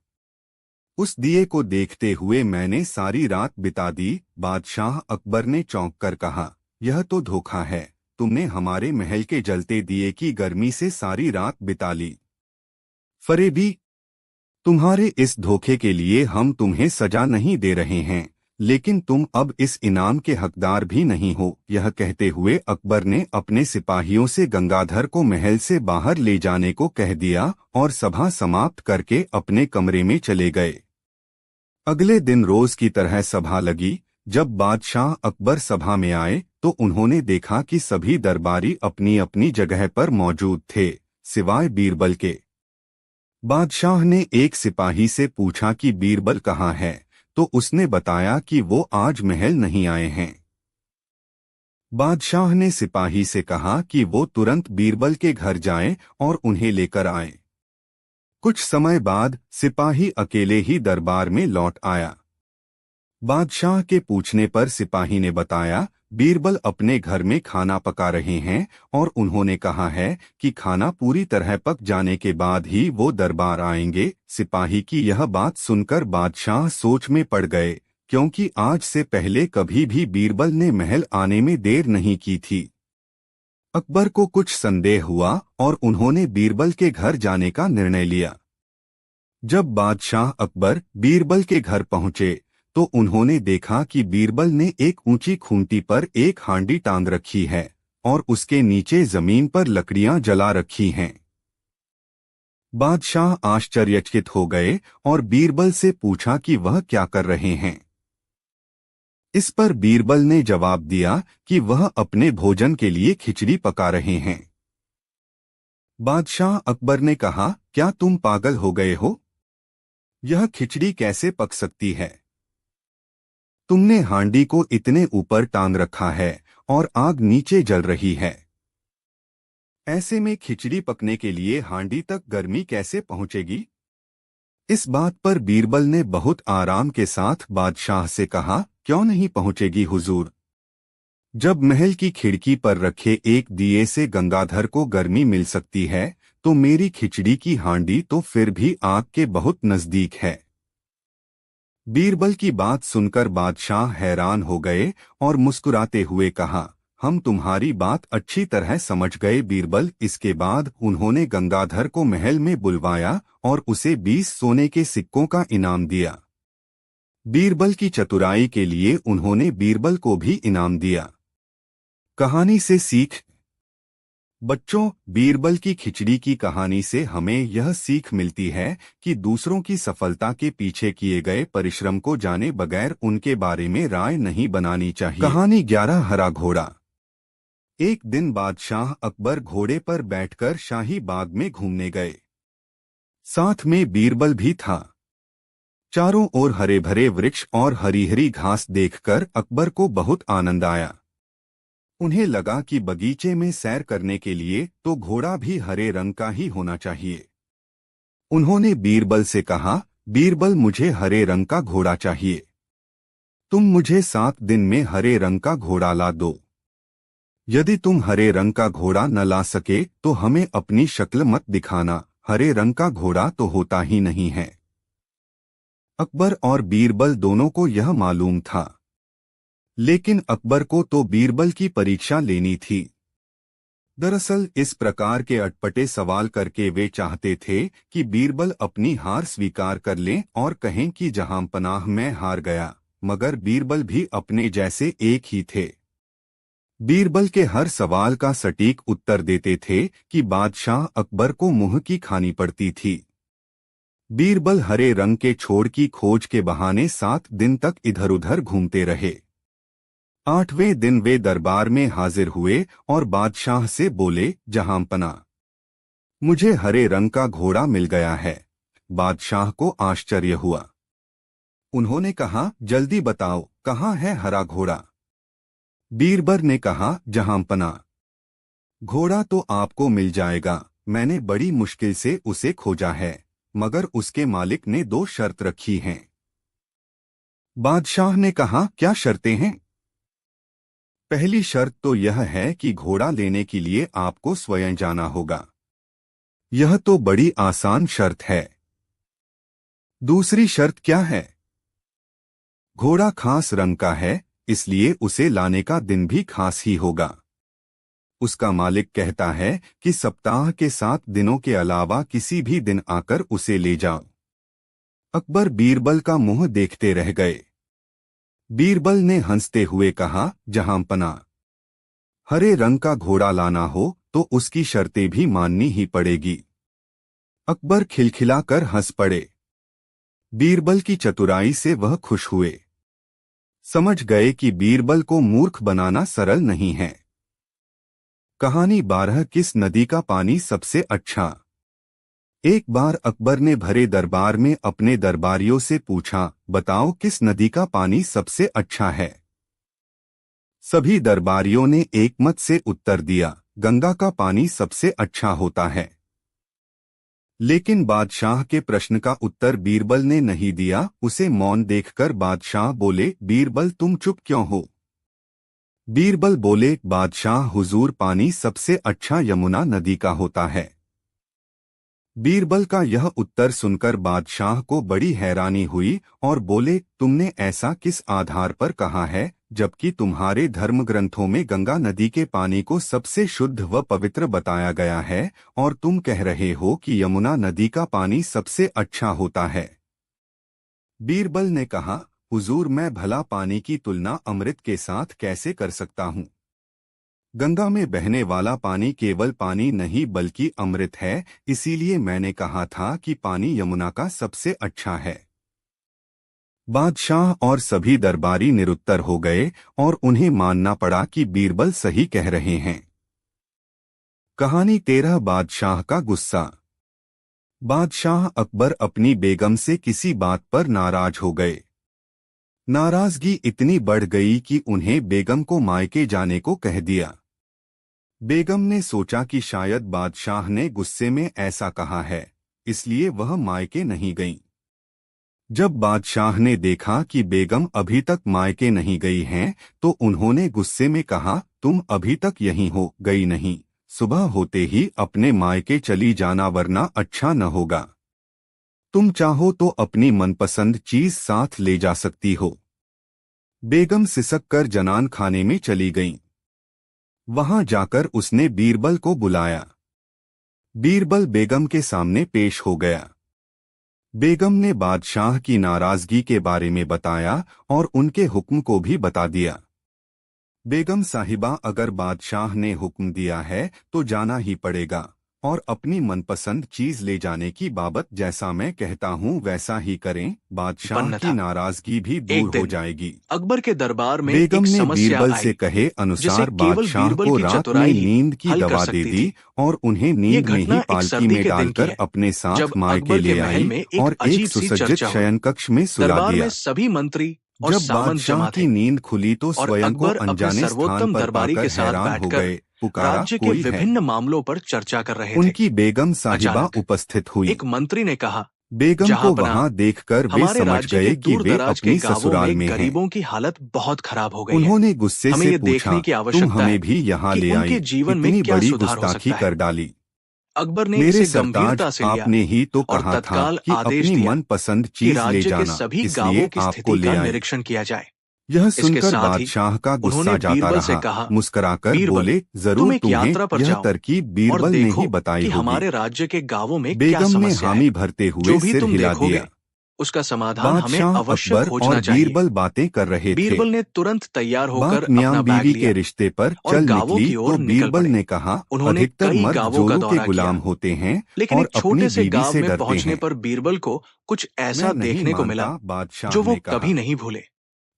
उस दिए को देखते हुए मैंने सारी रात बिता दी। बादशाह अकबर ने चौंक कर कहा, यह तो धोखा है, तुमने हमारे महल के जलते दिए की गर्मी से सारी रात बिता ली। फरेबी, तुम्हारे इस धोखे के लिए हम तुम्हें सजा नहीं दे रहे हैं, लेकिन तुम अब इस इनाम के हकदार भी नहीं हो। यह कहते हुए अकबर ने अपने सिपाहियों से गंगाधर को महल से बाहर ले जाने को कह दिया और सभा समाप्त करके अपने कमरे में चले गए। अगले दिन रोज की तरह सभा लगी। जब बादशाह अकबर सभा में आए तो उन्होंने देखा कि सभी दरबारी अपनी अपनी जगह पर मौजूद थे, सिवाय बीरबल के। बादशाह ने एक सिपाही से पूछा कि बीरबल कहाँ है, तो उसने बताया कि वो आज महल नहीं आए हैं। बादशाह ने सिपाही से कहा कि वो तुरंत बीरबल के घर जाएं और उन्हें लेकर आएं। कुछ समय बाद सिपाही अकेले ही दरबार में लौट आया। बादशाह के पूछने पर सिपाही ने बताया, बीरबल अपने घर में खाना पका रहे हैं और उन्होंने कहा है कि खाना पूरी तरह पक जाने के बाद ही वो दरबार आएंगे। सिपाही की यह बात सुनकर बादशाह सोच में पड़ गए, क्योंकि आज से पहले कभी भी बीरबल ने महल आने में देर नहीं की थी। अकबर को कुछ संदेह हुआ और उन्होंने बीरबल के घर जाने का निर्णय लिया। जब बादशाह अकबर बीरबल के घर पहुंचे तो उन्होंने देखा कि बीरबल ने एक ऊंची खूंटी पर एक हांडी टांग रखी है और उसके नीचे जमीन पर लकड़ियां जला रखी हैं। बादशाह आश्चर्यचकित हो गए और बीरबल से पूछा कि वह क्या कर रहे हैं। इस पर बीरबल ने जवाब दिया कि वह अपने भोजन के लिए खिचड़ी पका रहे हैं। बादशाह अकबर ने कहा, क्या तुम पागल हो गए हो? यह खिचड़ी कैसे पक सकती है? तुमने हांडी को इतने ऊपर टांग रखा है और आग नीचे जल रही है। ऐसे में खिचड़ी पकने के लिए हांडी तक गर्मी कैसे पहुंचेगी? इस बात पर बीरबल ने बहुत आराम के साथ बादशाह से कहा, क्यों नहीं पहुंचेगी हुजूर? जब महल की खिड़की पर रखे एक दिए से गंगाधर को गर्मी मिल सकती है, तो मेरी खिचड़ी की हांडी तो फिर भी आग के बहुत नजदीक है। बीरबल की बात सुनकर बादशाह हैरान हो गए और मुस्कुराते हुए कहा, हम तुम्हारी बात अच्छी तरह समझ गए बीरबल। इसके बाद उन्होंने गंगाधर को महल में बुलवाया और उसे 20 सोने के सिक्कों का इनाम दिया। बीरबल की चतुराई के लिए उन्होंने बीरबल को भी इनाम दिया। कहानी से सीख। बच्चों, बीरबल की खिचड़ी की कहानी से हमें यह सीख मिलती है कि दूसरों की सफलता के पीछे किए गए परिश्रम को जाने बगैर उनके बारे में राय नहीं बनानी चाहिए। कहानी 11 हरा घोड़ा। एक दिन बादशाह अकबर घोड़े पर बैठकर शाही बाग में घूमने गए। साथ में बीरबल भी था। चारों ओर हरे भरे वृक्ष और हरी हरी घास देखकर अकबर को बहुत आनंद आया। उन्हें लगा कि बगीचे में सैर करने के लिए तो घोड़ा भी हरे रंग का ही होना चाहिए। उन्होंने बीरबल से कहा, बीरबल मुझे हरे रंग का घोड़ा चाहिए। तुम मुझे 7 दिन में हरे रंग का घोड़ा ला दो। यदि तुम हरे रंग का घोड़ा न ला सके तो हमें अपनी शक्ल मत दिखाना, हरे रंग का घोड़ा तो होता ही नहीं है। अकबर और बीरबल दोनों को यह मालूम था, लेकिन अकबर को तो बीरबल की परीक्षा लेनी थी। दरअसल इस प्रकार के अटपटे सवाल करके वे चाहते थे कि बीरबल अपनी हार स्वीकार कर लें और कहें कि जहां पनाह मैं हार गया। मगर बीरबल भी अपने जैसे एक ही थे। बीरबल के हर सवाल का सटीक उत्तर देते थे कि बादशाह अकबर को मुंह की खानी पड़ती थी। बीरबल हरे रंग के छोड़ की खोज के बहाने 7 दिन तक इधर उधर घूमते रहे। 8वें दिन वे दरबार में हाजिर हुए और बादशाह से बोले, जहांपना, मुझे हरे रंग का घोड़ा मिल गया है। बादशाह को आश्चर्य हुआ। उन्होंने कहा, जल्दी बताओ, कहाँ है हरा घोड़ा? बीरबल ने कहा, जहांपना, घोड़ा तो आपको मिल जाएगा। मैंने बड़ी मुश्किल से उसे खोजा है, मगर उसके मालिक ने 2 शर्त रखी हैं। बादशाह ने कहा, क्या शर्तें हैं? पहली शर्त तो यह है कि घोड़ा लेने के लिए आपको स्वयं जाना होगा। यह तो बड़ी आसान शर्त है। दूसरी शर्त क्या है? घोड़ा खास रंग का है, इसलिए उसे लाने का दिन भी खास ही होगा। उसका मालिक कहता है कि सप्ताह के 7 दिनों के अलावा किसी भी दिन आकर उसे ले जाओ। अकबर बीरबल का मुंह देखते रह गए। बीरबल ने हंसते हुए कहा, जहांपना, हरे रंग का घोड़ा लाना हो तो उसकी शर्तें भी माननी ही पड़ेगी। अकबर खिलखिलाकर हंस पड़े। बीरबल की चतुराई से वह खुश हुए। समझ गए कि बीरबल को मूर्ख बनाना सरल नहीं है। कहानी 12 किस नदी का पानी सबसे अच्छा? एक बार अकबर ने भरे दरबार में अपने दरबारियों से पूछा, बताओ किस नदी का पानी सबसे अच्छा है? सभी दरबारियों ने एकमत से उत्तर दिया, गंगा का पानी सबसे अच्छा होता है। लेकिन बादशाह के प्रश्न का उत्तर बीरबल ने नहीं दिया। उसे मौन देखकर बादशाह बोले, बीरबल तुम चुप क्यों हो? बीरबल बोले, बादशाह हुजूर, पानी सबसे अच्छा यमुना नदी का होता है। बीरबल का यह उत्तर सुनकर बादशाह को बड़ी हैरानी हुई और बोले, तुमने ऐसा किस आधार पर कहा है, जबकि तुम्हारे धर्म ग्रंथों में गंगा नदी के पानी को सबसे शुद्ध व पवित्र बताया गया है, और तुम कह रहे हो कि यमुना नदी का पानी सबसे अच्छा होता है। बीरबल ने कहा, हुजूर, मैं भला पानी की तुलना अमृत के साथ कैसे कर सकता हूँ। गंगा में बहने वाला पानी केवल पानी नहीं बल्कि अमृत है, इसीलिए मैंने कहा था कि पानी यमुना का सबसे अच्छा है। बादशाह और सभी दरबारी निरुत्तर हो गए और उन्हें मानना पड़ा कि बीरबल सही कह रहे हैं। कहानी 13 बादशाह का गुस्सा। बादशाह अकबर अपनी बेगम से किसी बात पर नाराज हो गए। नाराजगी इतनी बढ़ गई कि उन्हें बेगम को मायके जाने को कह दिया। बेगम ने सोचा कि शायद बादशाह ने गुस्से में ऐसा कहा है, इसलिए वह मायके नहीं गईं। जब बादशाह ने देखा कि बेगम अभी तक मायके नहीं गई हैं, तो उन्होंने गुस्से में कहा, तुम अभी तक यहीं हो गई नहीं, सुबह होते ही अपने मायके चली जाना, वरना अच्छा न होगा। तुम चाहो तो अपनी मनपसंद चीज साथ ले जा सकती हो। बेगम सिसक कर जनान खाने में चली गईं। वहां जाकर उसने बीरबल को बुलाया। बीरबल बेगम के सामने पेश हो गया। बेगम ने बादशाह की नाराजगी के बारे में बताया और उनके हुक्म को भी बता दिया। बेगम साहिबा, अगर बादशाह ने हुक्म दिया है तो जाना ही पड़ेगा, और अपनी मनपसंद चीज ले जाने की बाबत जैसा मैं कहता हूँ वैसा ही करें, बादशाह की नाराजगी भी दूर हो जाएगी। अकबर के दरबार में बेगम एक ने समस्या बीरबल आई, से कहे अनुसार जिसे केवल बादशाह बीरबल को की रात में चतुराई ही नींद की हल कर दवा दे सकती दी थी। और उन्हें ये नींद में घटना ही एक पालकी सर्दी में के दिन की डालकर है, अपने साथ जब मायके अकबर के ले महल आई में एक और एक अजीब सी सुसज्जित चर्चा हुई। शयन कक्ष में सुला दरबार दिया। में सभी मंत्री और जब सामंत बादशाह जमा की थे नींद खुली तो और स्वयं को अकबर अपने अनजाने स्थान सर्वोत्तम पर दरबारी पाकर के साथ हैरान हो बैठकर गए। पुकारा, राज्य के कोई है? विभिन्न मामलों पर चर्चा कर रहे थे। उनकी बेगम साहिबा अचानक उपस्थित हुई। एक मंत्री ने कहा, बेगम को जहांपनाह, वहां देखकर वे हमारे समझ राज्य के गए कि दूर वे दराज के अपनी गांवों ससुराल में में हैं। गरीबों की हालत बहुत खराब हो गई है। उन्होंने गुस्से हमें से ये पूछा, देखने की तुम आवश्यकता हमें है भी यहाँ कि ले उनके आई, जीवन में इतनी क्या बड़ी सुधार हो गुस्ताखी सकता है। कर डाली। अकबर ने मेरे इसे सरताज, गंभीरता से लिया आपने ही तो और कहा था तत्काल कि आदेश अपनी दिया मनपसंद कि चीज ले राज्य के जाना, सभी इसलिए गांवों की आपको स्थिति ले का आई। निरीक्षण किया जाए। यह इसके सुनकर साथ ही बादशाह का उन्होंने गुस्सा जाता बीरबल से रहा। कहा, मुस्कुराकर बीरबल, बोले, तुम जरूर एक तुम्हें यात्रा पर यह जाओ तरकीब और बीरबल ने देखो ही बताई कि होगी। हमारे राज्य के गांवों में क्या बेगम ने समस्या है। हामी भरते हुए जो भी सिर तुम हिला देखोगे दिया। उसका समाधान हमें बादशाह अवश्य अकबर खोजना और चाहिए। बीरबल बातें कर रहे थे। बीरबल ने तुरंत तैयार होकर बात मियां अपना बैग बीवी लिया के रिश्ते पर और चल गांवों निकली की तो ओर निकल बीरबल पड़े। ने कहा, उन्होंने अधिकतर कई मर्द गांवों का जोरों के दौरा गुलाम किया, होते हैं लेकिन और एक छोटे अपनी से बीवी गांव से में डरते पहुंचने हैं। पर बीरबल को कुछ ऐसा मैं नहीं देखने को मिला मानता, बादशाह जो वो ने कहा। कभी नहीं भूले।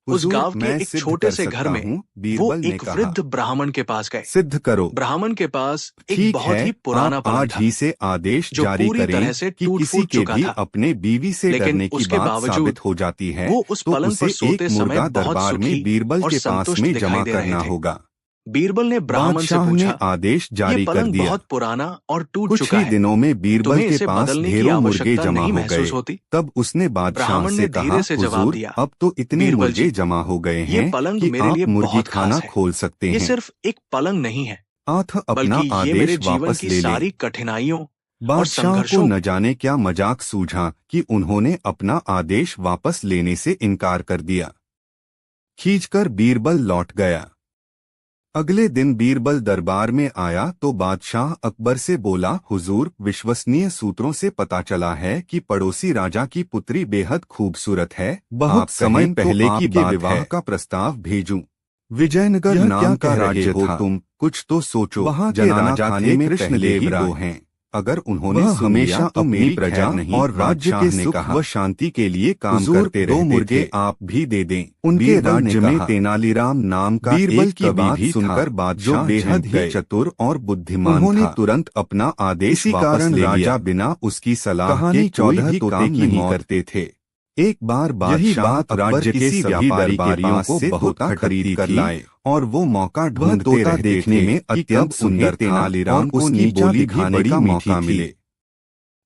उस हुजूर, गांव के मैं एक सिद्ध छोटे कर से घर सकता में हूँ, वो बीरबल ने एक कहा। वृद्ध ब्राह्मण के पास गए। सिद्ध करो। ब्राह्मण के पास एक ठीक बहुत है, ही पुराना आप पलंग आज था ही से आदेश जो जारी पूरी करें तरह से कि टूट किसी फूट के चुका भी था। अपने बीवी से लेकिन डरने की उसके बात बावजूद साबित हो जाती है वो उस तो पलंग पर उसे सोते एक समय मुर्गा बहुत दरबार में सुखी बीरबल और के पास संतुष्ट में दिखाई जमा दे रहे करना थे। होगा। बीरबल ने ब्राह्मण से बादशाह ने पूछा, आदेश ये जारी कर पलंग दिया। बहुत पुराना और टूट कुछ चुका ही है, दिनों में बीरबल तुम्हें के इसे पास बदलने की ढेरों मुर्गे आवश्यकता जमा नहीं हो महसूस गए। होती। तब उसने बादशाह ब्राह्मण से ने कहा, धीरे से जवाब हुजूर, दिया, अब तो इतने बीरबल मुर्गे जी, जमा हो गए ये हैं पलंग कि मेरे लिए आप मुर्गी बहुत खाना खास है। खोल सकते ये हैं। सिर्फ एक पलंग नहीं है, आठ अपना बल्कि ये मेरे आदेश जीवन वापस की ले ले। सारी कठिनाइयों और बादशाह को संघर्षों न जाने क्या मजाक सूझा कि उन्होंने अपना आदेश वापस लेने से इनकार कर दिया। खींचकर बीरबल लौट गया। अगले दिन बीरबल दरबार में आया तो बादशाह अकबर से बोला, हुजूर, विश्वसनीय सूत्रों से पता चला है कि पड़ोसी राजा की पुत्री बेहद खूबसूरत है। बहुत समय पहले की बात विवाह का प्रस्ताव भेजूं। विजयनगर नाम का राज्य हो तुम, कुछ तो सोचो। वहाँ के राजा थे कृष्णदेव राय हैं। अगर उन्होंने हमेशा तो अपनी प्रजा नहीं और राज्य के सुख व शांति के लिए काम करते रहते। 2 मुर्गे आप भी दे दें। उनके राज्य में तेनालीराम नाम का बीरबल की बात सुनकर बादशाह जो बेहद ही चतुर और बुद्धिमान था, उन्होंने तुरंत अपना आदेश वापस ले लिया। राजा बिना उसकी सलाह के 14 तोते की नहीं करते थे। एक बार बादशाह राज्य के सभी दरबारियों को बहुत खरीद कर लाए और वो मौका ढूंढते रहते देखने में अत्यंत सुंदर तेनालीराम को नीचा दिखाने का मौका मिले।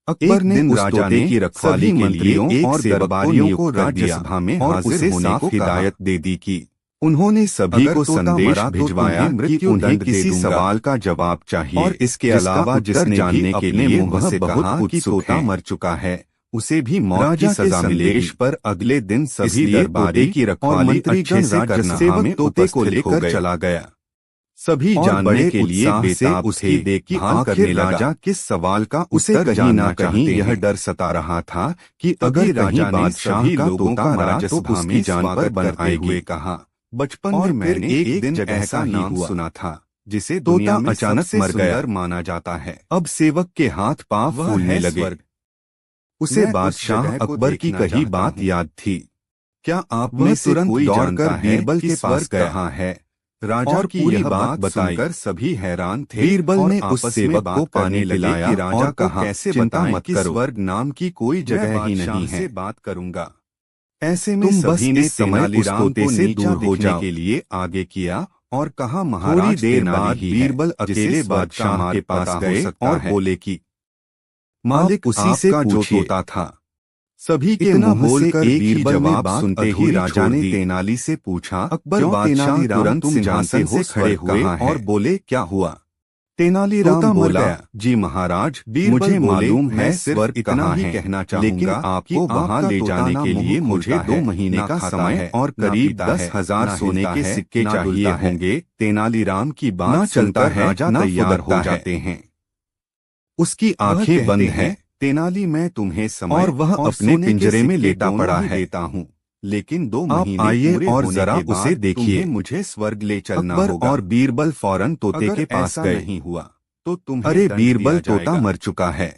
अकबर ने उस तोते की रखवाली के लिए और दरबारियों को राज्यसभा में हाजिर होने को हिदायत दे दी की उन्होंने सभी को संदेश भिजवाया कि उन्हें किसी दूंगा। सवाल का जवाब चाहिए और इसके अलावा जिसने जानने के लिए वह बहुत कि तोता मर चुका है उसे भी मौत की सजा मिलेगी। पर अगले दिन सभी दरबारी की रखवाली अच्छे से करना में तोते को लेकर चला गया। सभी जानने के लिए बेताब उसकी देखभाल करने राजा किस सवाल का उसे कहीं ना कहीं यह डर सता रहा था कि अगर राजा बादशाह का तोता मरा तो उसकी जान पर बन आएगी। कहा बचपन में मैंने एक दिन ऐसा नाम सुना था जिसे तोता अचानक मर गया माना जाता है। अब सेवक के हाथ पांव फूलने लगे। उसे बादशाह अकबर की कही बात याद थी। क्या आप में तुरंत दौड़कर बीरबल के पास गया है? राजा की पूरी बात बताकर सभी हैरान थे। बीरबल ने उस सेवक को पानी पिलाया और कहा कैसे चिंता मत करो, स्वर्ग नाम की कोई जगह ही नहीं है। बात करूंगा। ऐसे में तुम बस इस समय उस तोते से दूर हो जाने के लिए आगे किया और कहा महाराज। थोड़ी देर बाद बीरबल अकेले बादशाह के पास गए और बोले कि मालिक उसी से का जो तोता था। सभी के मुंह से एक ही जवाब सुनते ही राजा ने तेनाली से पूछा। अकबर बादशाह तुरंत सिंहासन से खड़े हुए और बोले क्या हुआ? तेनालीराम बोला जी महाराज मुझे मालूम है सिर्फ इतना ही कहना चाहूंगा, लेकिन आपको वहां ले जाने के लिए मुझे 2 महीने का समय और करीब 10,000 सोने के सिक्के चाहिए होंगे। तेनालीराम की बात चलता है राजा तैयार हो जाते हैं। उसकी आंखें बंद हैं। तेनाली मैं तुम्हें समय और वह अपने पिंजरे में लेटा पड़ा है देता हूँ, लेकिन 2 महीने आइए और जरा उसे देखिए। मुझे स्वर्ग ले चलना होगा। और बीरबल फौरन तोते के पास गए। नहीं हुआ तो अरे बीरबल तोता मर चुका है।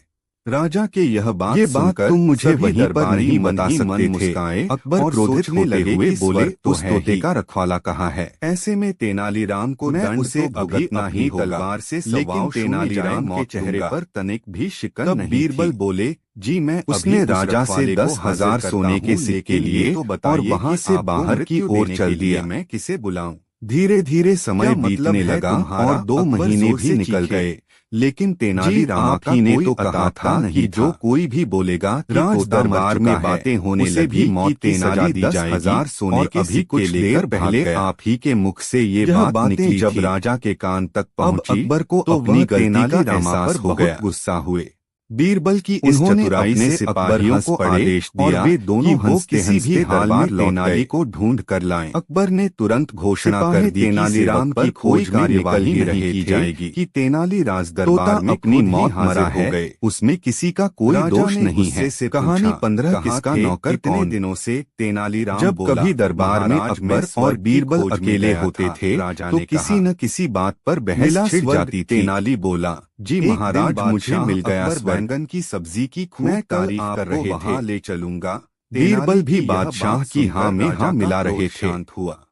राजा के यह बात तुम मुझे वहीं पर नहीं बता सकते थे। अकबर क्रोधित होते हुए बोले उस तोते का रखवाला कहाँ है? ऐसे में तेनालीराम को दंड से भुगतना ही तलवार से, लेकिन तेनालीराम के चेहरे पर तनिक भी शिकन नहीं। बीरबल बोले जी मैं उसने राजा से 10,000 सोने के सिक्के लिए और वहां से बाहर की ओर चल दिया। मैं किसे बुलाऊं? धीरे धीरे समय बीतने लगा और 2 महीने भी निकल गए, लेकिन तेनालीराम ही ने तो कहा था नहीं जो कोई भी बोलेगा राज दरबार में बातें होने लगी, मौत की सजा दी जाएगी। 10,000 सोने के अभी कुछ देर पहले आप ही के मुख से ये बात निकली। जब राजा के कान तक पहुंची अकबर को तो अपनी गलती का एहसास हो गया। गुस्सा हुए। बीरबल की इस चतुराई से सिपाहियों को आदेश दिया वे दोनों हंसते किसी भी हाल में तेनाली को ढूंढ कर लाएं। अकबर ने तुरंत घोषणा कर दी तेनालीराम की कोई कार्यवाही नहीं की जाएगी कि तेनाली राज दरबार में अपनी मौत मरा है, उसमें किसी का कोई दोष नहीं है। कहानी 15 किसका नौकर कितने दिनों से तेनालीराम जब कभी दरबार में अकबर और बीरबल अकेले होते थे तो किसी न किसी बात पर बहस छिड़ जाती। तेनाली बोला जी महाराज मुझे मिल गया बैंगन की सब्जी की खूब तारीफ कर रहे थे, ले चलूंगा। बीरबल भी बादशाह की हाँ में हाँ मिला रहे थे। शांत हुआ।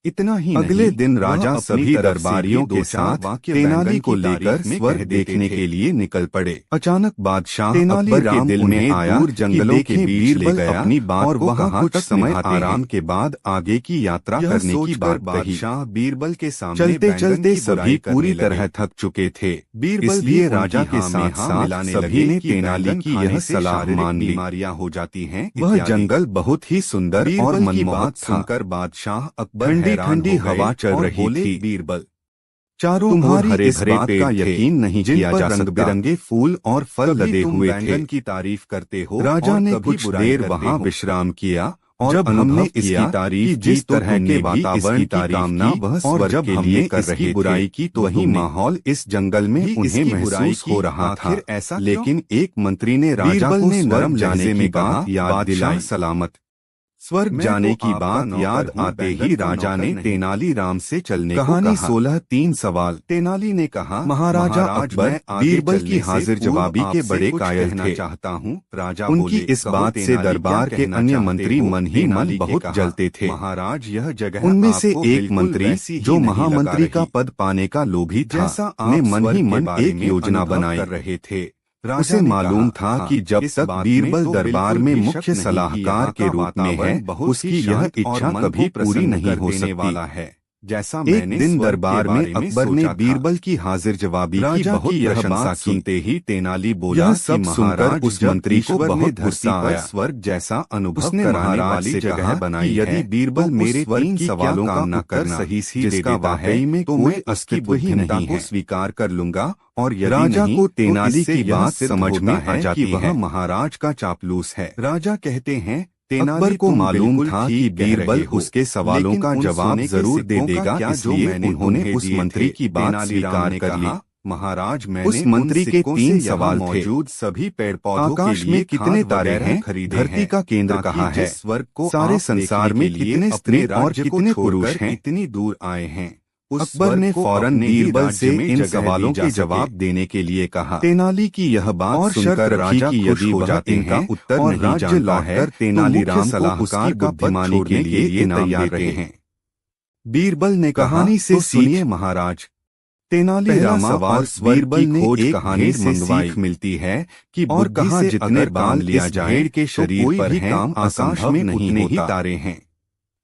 इतना ही अगले दिन राजा सभी दरबारियों के साथ तेनाली को लेकर स्वर्ग देखने के लिए निकल पड़े। अचानक बादशाह अकबर के दिल में आया दूर जंगलों के बीच ले गया अपनी बात और वहां कुछ समय आराम के बाद आगे की यात्रा करने की बात बादशाह बीरबल के सामने चलते चलते सभी पूरी तरह थक चुके थे। बीरबल इसलिए राजा के साथ साथ सभी ने तेनाली की यह सलाह मान ली। बीमारियां हो जाती हैं। वह जंगल बहुत ही सुंदर और मनमोहक सुनकर बादशाह अकबर ठंडी हवा चल रही थी। बीरबल चारों तुम्हारी इस बात का यकीन नहीं किया जा सकता। रंग बिरंगे फूल और फल लदे हुए थे की तारीफ करते हो। राजा ने कुछ देर वहां विश्राम किया और जब हमने इसकी तारीफ जिस तरह के वातावरण की कामना वह और जब हमने इसकी बुराई की तो वही माहौल इस जंगल में उन्हें महसूस हो रहा था। ऐसा लेकिन एक मंत्री ने राजा को नरम जाने में कहा याद दिलाए सलामत। स्वर्ग जाने की बात याद आते ही राजा ने तेनालीराम से चलने को कहा। 16-3 सवाल। तेनाली ने कहा महाराजा अकबर बीरबल की हाजिर जवाबी के बड़े कायल थे। चाहता हूँ राजा उनकी इस बात से दरबार के अन्य मंत्री मन ही मन बहुत जलते थे। महाराज यह जगह उनमें से एक मंत्री जो महामंत्री का पद पाने का लोभी था ने मन ही मन एक योजना बनाई रहे थे। उसे मालूम था कि जब तक बीरबल दरबार में मुख्य सलाहकार के रूप में है उसकी यह इच्छा कभी पूरी नहीं हो सकती। जैसा मैंने एक दिन दरबार में अकबर ने बीरबल की हाजिर जवाबी की बहुत प्रशंसा सुनते ही तेनाली बोला, यह सब सुनकर उस मंत्री को बहुत गुस्सा आया। स्वर्ग जैसा अनुभव उसने महाराज से जगह बनाई, यदि बीरबल मेरे 3 सवालों का न कर सही सी जिसका वाकई में तो मैं उसकी बुद्धिमत्ता को स्वीकार कर लूंगा। और राजा को तेनाली की बात समझ में आ जाती है कि वह महाराज का चापलूस है। राजा कहते हैं, अकबर को मालूम था कि बीरबल उसके सवालों का जवाब जरूर दे देगा, इसलिए उन्होंने उस मंत्री की बात स्वीकार कर ली। महाराज, उस मंत्री के 3 सवाल थे। मौजूद सभी पेड़ पौधों आकाश में कितने तारे हैं, धरती का केंद्र कहाँ है, स्वर्ग को सारे संसार में कितने स्त्री और कितने पुरुष हैं, इतनी दूर आए हैं। अकबर ने फौरन बीरबल से इन सवालों के जवाब देने के लिए कहा। तेनाली की यह बात सुनकर राजा की यदि वह इनका उत्तर नहीं जानता है, तेनालीराम सलाहकार को बुद्धिमानी के लिए तैयार रहे हैं। बीरबल ने कहानी से सुनिए महाराज। तेनालीराम और बीरबल ने एक कहानी से सीख मिलती है कि और कहा जितने बाल लिया जाए के शरीर पर है, आकाश में नहीं ही तारे हैं,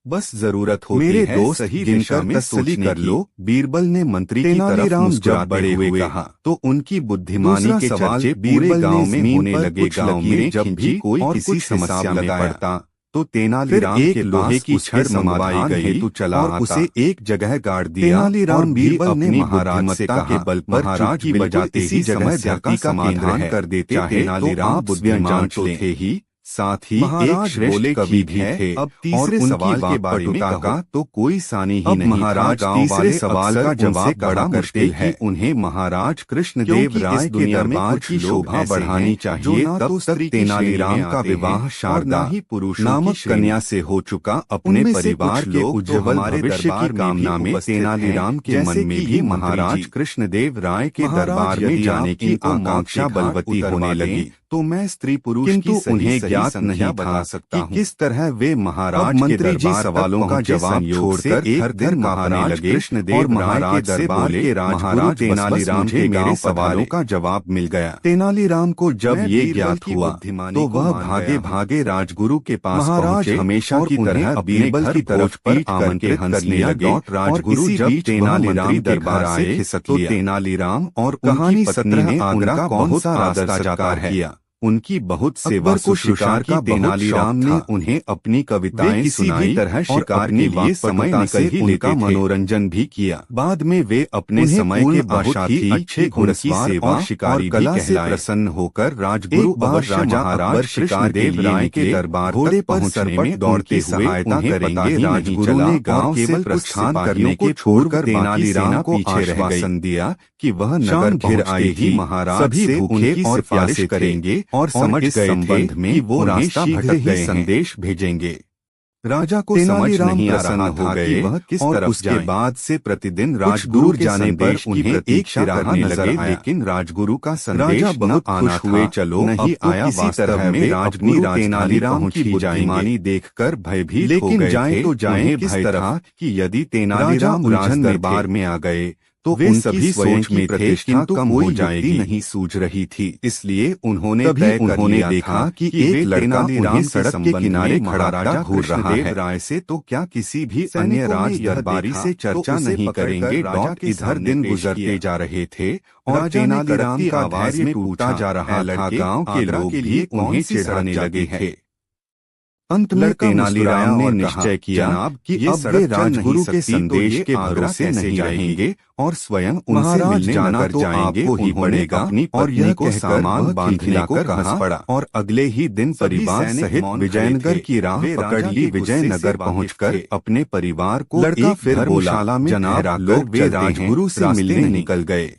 बस जरूरत होती मेरे है दोस्त सही गिनकर तसल्ली कर लो। बीरबल ने मंत्री की तरफ मुस्कुराते बड़े हुए कहा, तो उनकी बुद्धिमानी के चर्चे पूरे गांव में होने लगे। गांव में जब भी कोई किसी समस्या में पड़ता तो तेनालीराम के लोहे की छड़ मंगवाई गई तो चला और उसे एक जगह गाड़ दिया। तेनालीराम बीरबल ने बुद्धिमत्ता के बल पर महाराज की बजाते ही समस्या का समाधान कर देते। तेनालीराम बुद्धिमान तो थे ही, साथ ही एक श्रेष्ठ कवि भी थे। अब तीसरे सवाल के बारे में कहा तो कोई सानी ही नहीं। महाराज, तीसरे सवाल का जवाब बड़ा मुश्किल है। उन्हें महाराज कृष्णदेव राय के दरबार की शोभा बढ़ानी चाहिए। तब तक तेनालीराम का विवाह शारदा ही पुरुष नामक कन्या से हो चुका। अपने परिवार के उज्ज्वल भविष्य की कामना में तेनालीराम के मन में भी महाराज कृष्णदेव राय के दरबार में जाने की आकांक्षा बलवती होने लगी। तो मैं स्त्री पुरुष किंतु उन्हें ज्ञात नहीं बता सकता कि किस तरह वे महाराज के दरबार सवालों का जवाब छोड़कर हर दिन महाराज लगे। कृष्णदेव और महाराज के दरबार के महाराज तेनालीराम के मेरे सवालों का जवाब मिल गया। तेनालीराम को जब ये ज्ञात हुआ तो वह भागे भागे राजगुरु के पास महाराज हमेशा की तरह बीरबल की तरफ पीठ करके हंसने लगे। राजगुरु जब तेनालीराम दरबार आए तो तेनालीराम और कहानी पत्नी ने आगरा कौन सा रास्ता जाकर किया। उनकी बहुत सेवा को शिकार की तेनालीराम ने उन्हें अपनी कविताएं सुनाई तरह शिकार के लिए समय निकल ही उनका मनोरंजन भी किया। बाद में वे अपने समय के बहुत ही अच्छे घुड़सवार और शिकारी कला से प्रसन्न होकर राजगुरु और राजा महाराज कृष्णदेव राय के दरबार घोड़े पर सरपट दौड़ते सहायता करेंगे। राजगुरु ने गांव से प्रस्थान करने को छोड़कर तेनालीराम को आश्वासन दिया कि वह नगर घिर आए ही महाराज सभी भूखे और प्यासे करेंगे और समझ गए संबंध में कि वो रास्ता भटक गए संदेश भेजेंगे। राजा को समझ नहीं आ रहा था कि वह किस तरफ उसके बाद से प्रतिदिन राजगुरु जाने पर उन्हें एक राह नजर आया, लेकिन राजगुरु का संदेश बहुत खुश हुए। चलो नहीं आया किसी तरह में राजगुरु तेनालीराम की बुद्धिमानी देखकर भयभीत हो गए। लेकिन जाए तो जाए किस तरह कि यदि तेनालीराम राज दरबार में आ गए तो वे सभी सोच में थे किंतु कम हो जाएगी नहीं सूझ रही थी। इसलिए उन्होंने देखा कि एक लड़का उन्हें सड़क के किनारे खड़ा राजा घूर रहा है। राय से तो क्या किसी भी अन्य राज दरबारी से चर्चा नहीं करेंगे। इधर दिन गुजरते जा रहे थे और तेनालीराम का आवाज में टूटा जा रहा था। गाँव के लोग भी उन्हें चिढ़ाने लगे थे। अंत में तेनालीराम ने निश्चय किया कि अब वे राजगुरु के संदेश के भरोसे नहीं रहेंगे और स्वयं उनसे मिलने जाना तो आपको ही पड़ेगा। और यह को सामान बांधने को हंस पड़ा और अगले ही दिन परिवार सहित विजयनगर की राह पकड़ ली। विजयनगर पहुंचकर अपने परिवार को लड़का फिर धर्मशाला में लोग वे राजगुरु से मिलने निकल गए।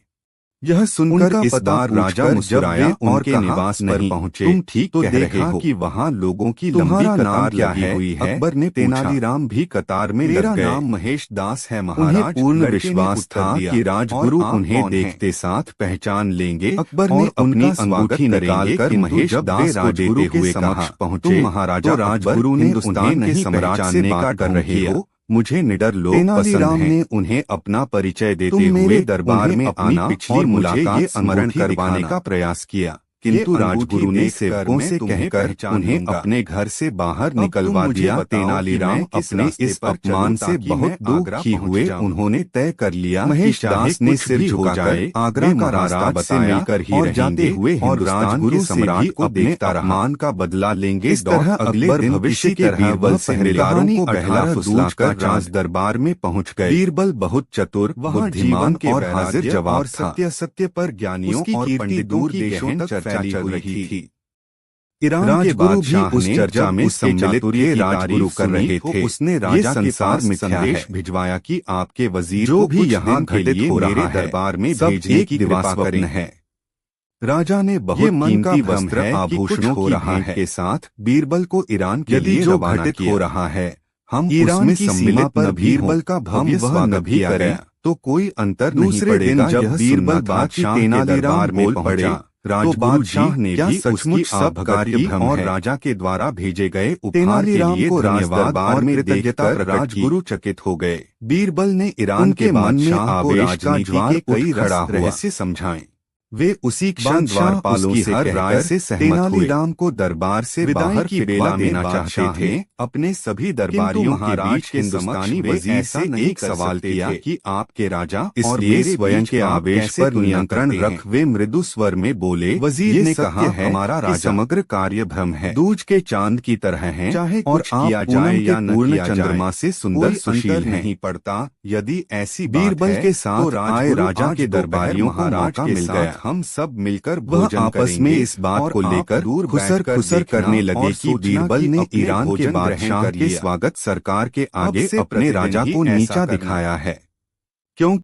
यह सुनकर इस बार राजा मुस्कुराया और उनके निवास पर पहुंचे। तुम ठीक तो देखा कि वहाँ लोगों की लंबी कतार लगी हुई है। अकबर ने तेनालीराम भी कतार में लग गए। नाम महेश दास है महाराज। पूर्ण विश्वास था कि राजगुरु उन्हें देखते साथ पहचान लेंगे। अकबर ने अपनी अंगूठी निकालकर महेश दास को देते हुए समक्ष पहुंचे। महाराजा राजगुरु ने हिंदुस्तान के सम्राट से बात कर रहे हो, मुझे निडर लोग तेनालीराम ने उन्हें अपना परिचय देते हुए दरबार में आना और मुझे ये स्मरण करवाने का प्रयास किया। किंतु राजगुरु ने सेवकों से कहकर उन्हें अपने घर से बाहर निकलवा दिया। तेनालीराम अपने इस अपमान से बहुत दुखी हुए। उन्होंने तय कर लिया महेश दास ने सिर झुकाकर आगरा का रास्ता से मिलकर ही जाते हुए और राजगुरु सम्राट को देखता अपमान का बदला लेंगे। इस तरह अगले दिन भविष्य के बीरबल से पहरेदारों को बहला फुसलाकर राज दरबार में पहुंच गए। बीरबल बहुत चतुर, बुद्धिमान और हाजिर जवाब था। सत्य पर ज्ञानियों और पंडितों की देशों तक चर्चा चल रही थी। ईरान के बादशाह उस चर्चा में सम्मिलित थे, राजगुरु कर रहे थे। उसने राजा के पास संदेश भिजवाया कि आपके वजीर जो भी यहाँ घटित हो रहा है दरबार में भेजने की कृपा करें है। राजा ने बहुत कीमती वस्त्र आभूषणों हो रहा है के साथ बीरबल को ईरान के लिए जो घटित हो रहा है हम ईरान की सीमा पर बीरबल का भव्य स्वागत भी करें तो कोई अंतर नहीं पड़ेगा। जब बीरबल बादशाह तेनालीराम बोल पड़े, तो बादशाह ने भी उसकी सब कार्य और राजा के द्वारा भेजे गए उपहार के लिए धन्यवाद और कृतज्ञता राजगुरु चकित हो गए। बीरबल ने ईरान के बादशाह आवेश का ज्वार कई रहस्य समझाए। वे उसी क्षण द्वारपालों से हर राय से सहमत हुए। तेनालीराम को दरबार से बाहर की बेला देना चाहते थे। अपने सभी दरबारियों के बीच हिंदुस्तानी वजीर से एक सवाल किया कि आपके राजा इसलिए स्वयं के आवेश पर नियंत्रण रख। वे मृदु स्वर में बोले, वजीर ने कहा हमारा राजा समग्र कार्य भ्रम है, दूज के चांद की तरह है, चाहे और किया जाए या पूर्ण चंद्रमा से सुंदर सुशील नहीं पड़ता। यदि ऐसी बीरबल के साथ आए राजा के दरबारियों को मौका मिल गया, हम सब मिलकर वह आपस में इस बात को लेकर खुसर करने लगे कि बीरबल ने ईरान के बादशाह के स्वागत सरकार के आगे अपने राजा को नीचा दिखाया है।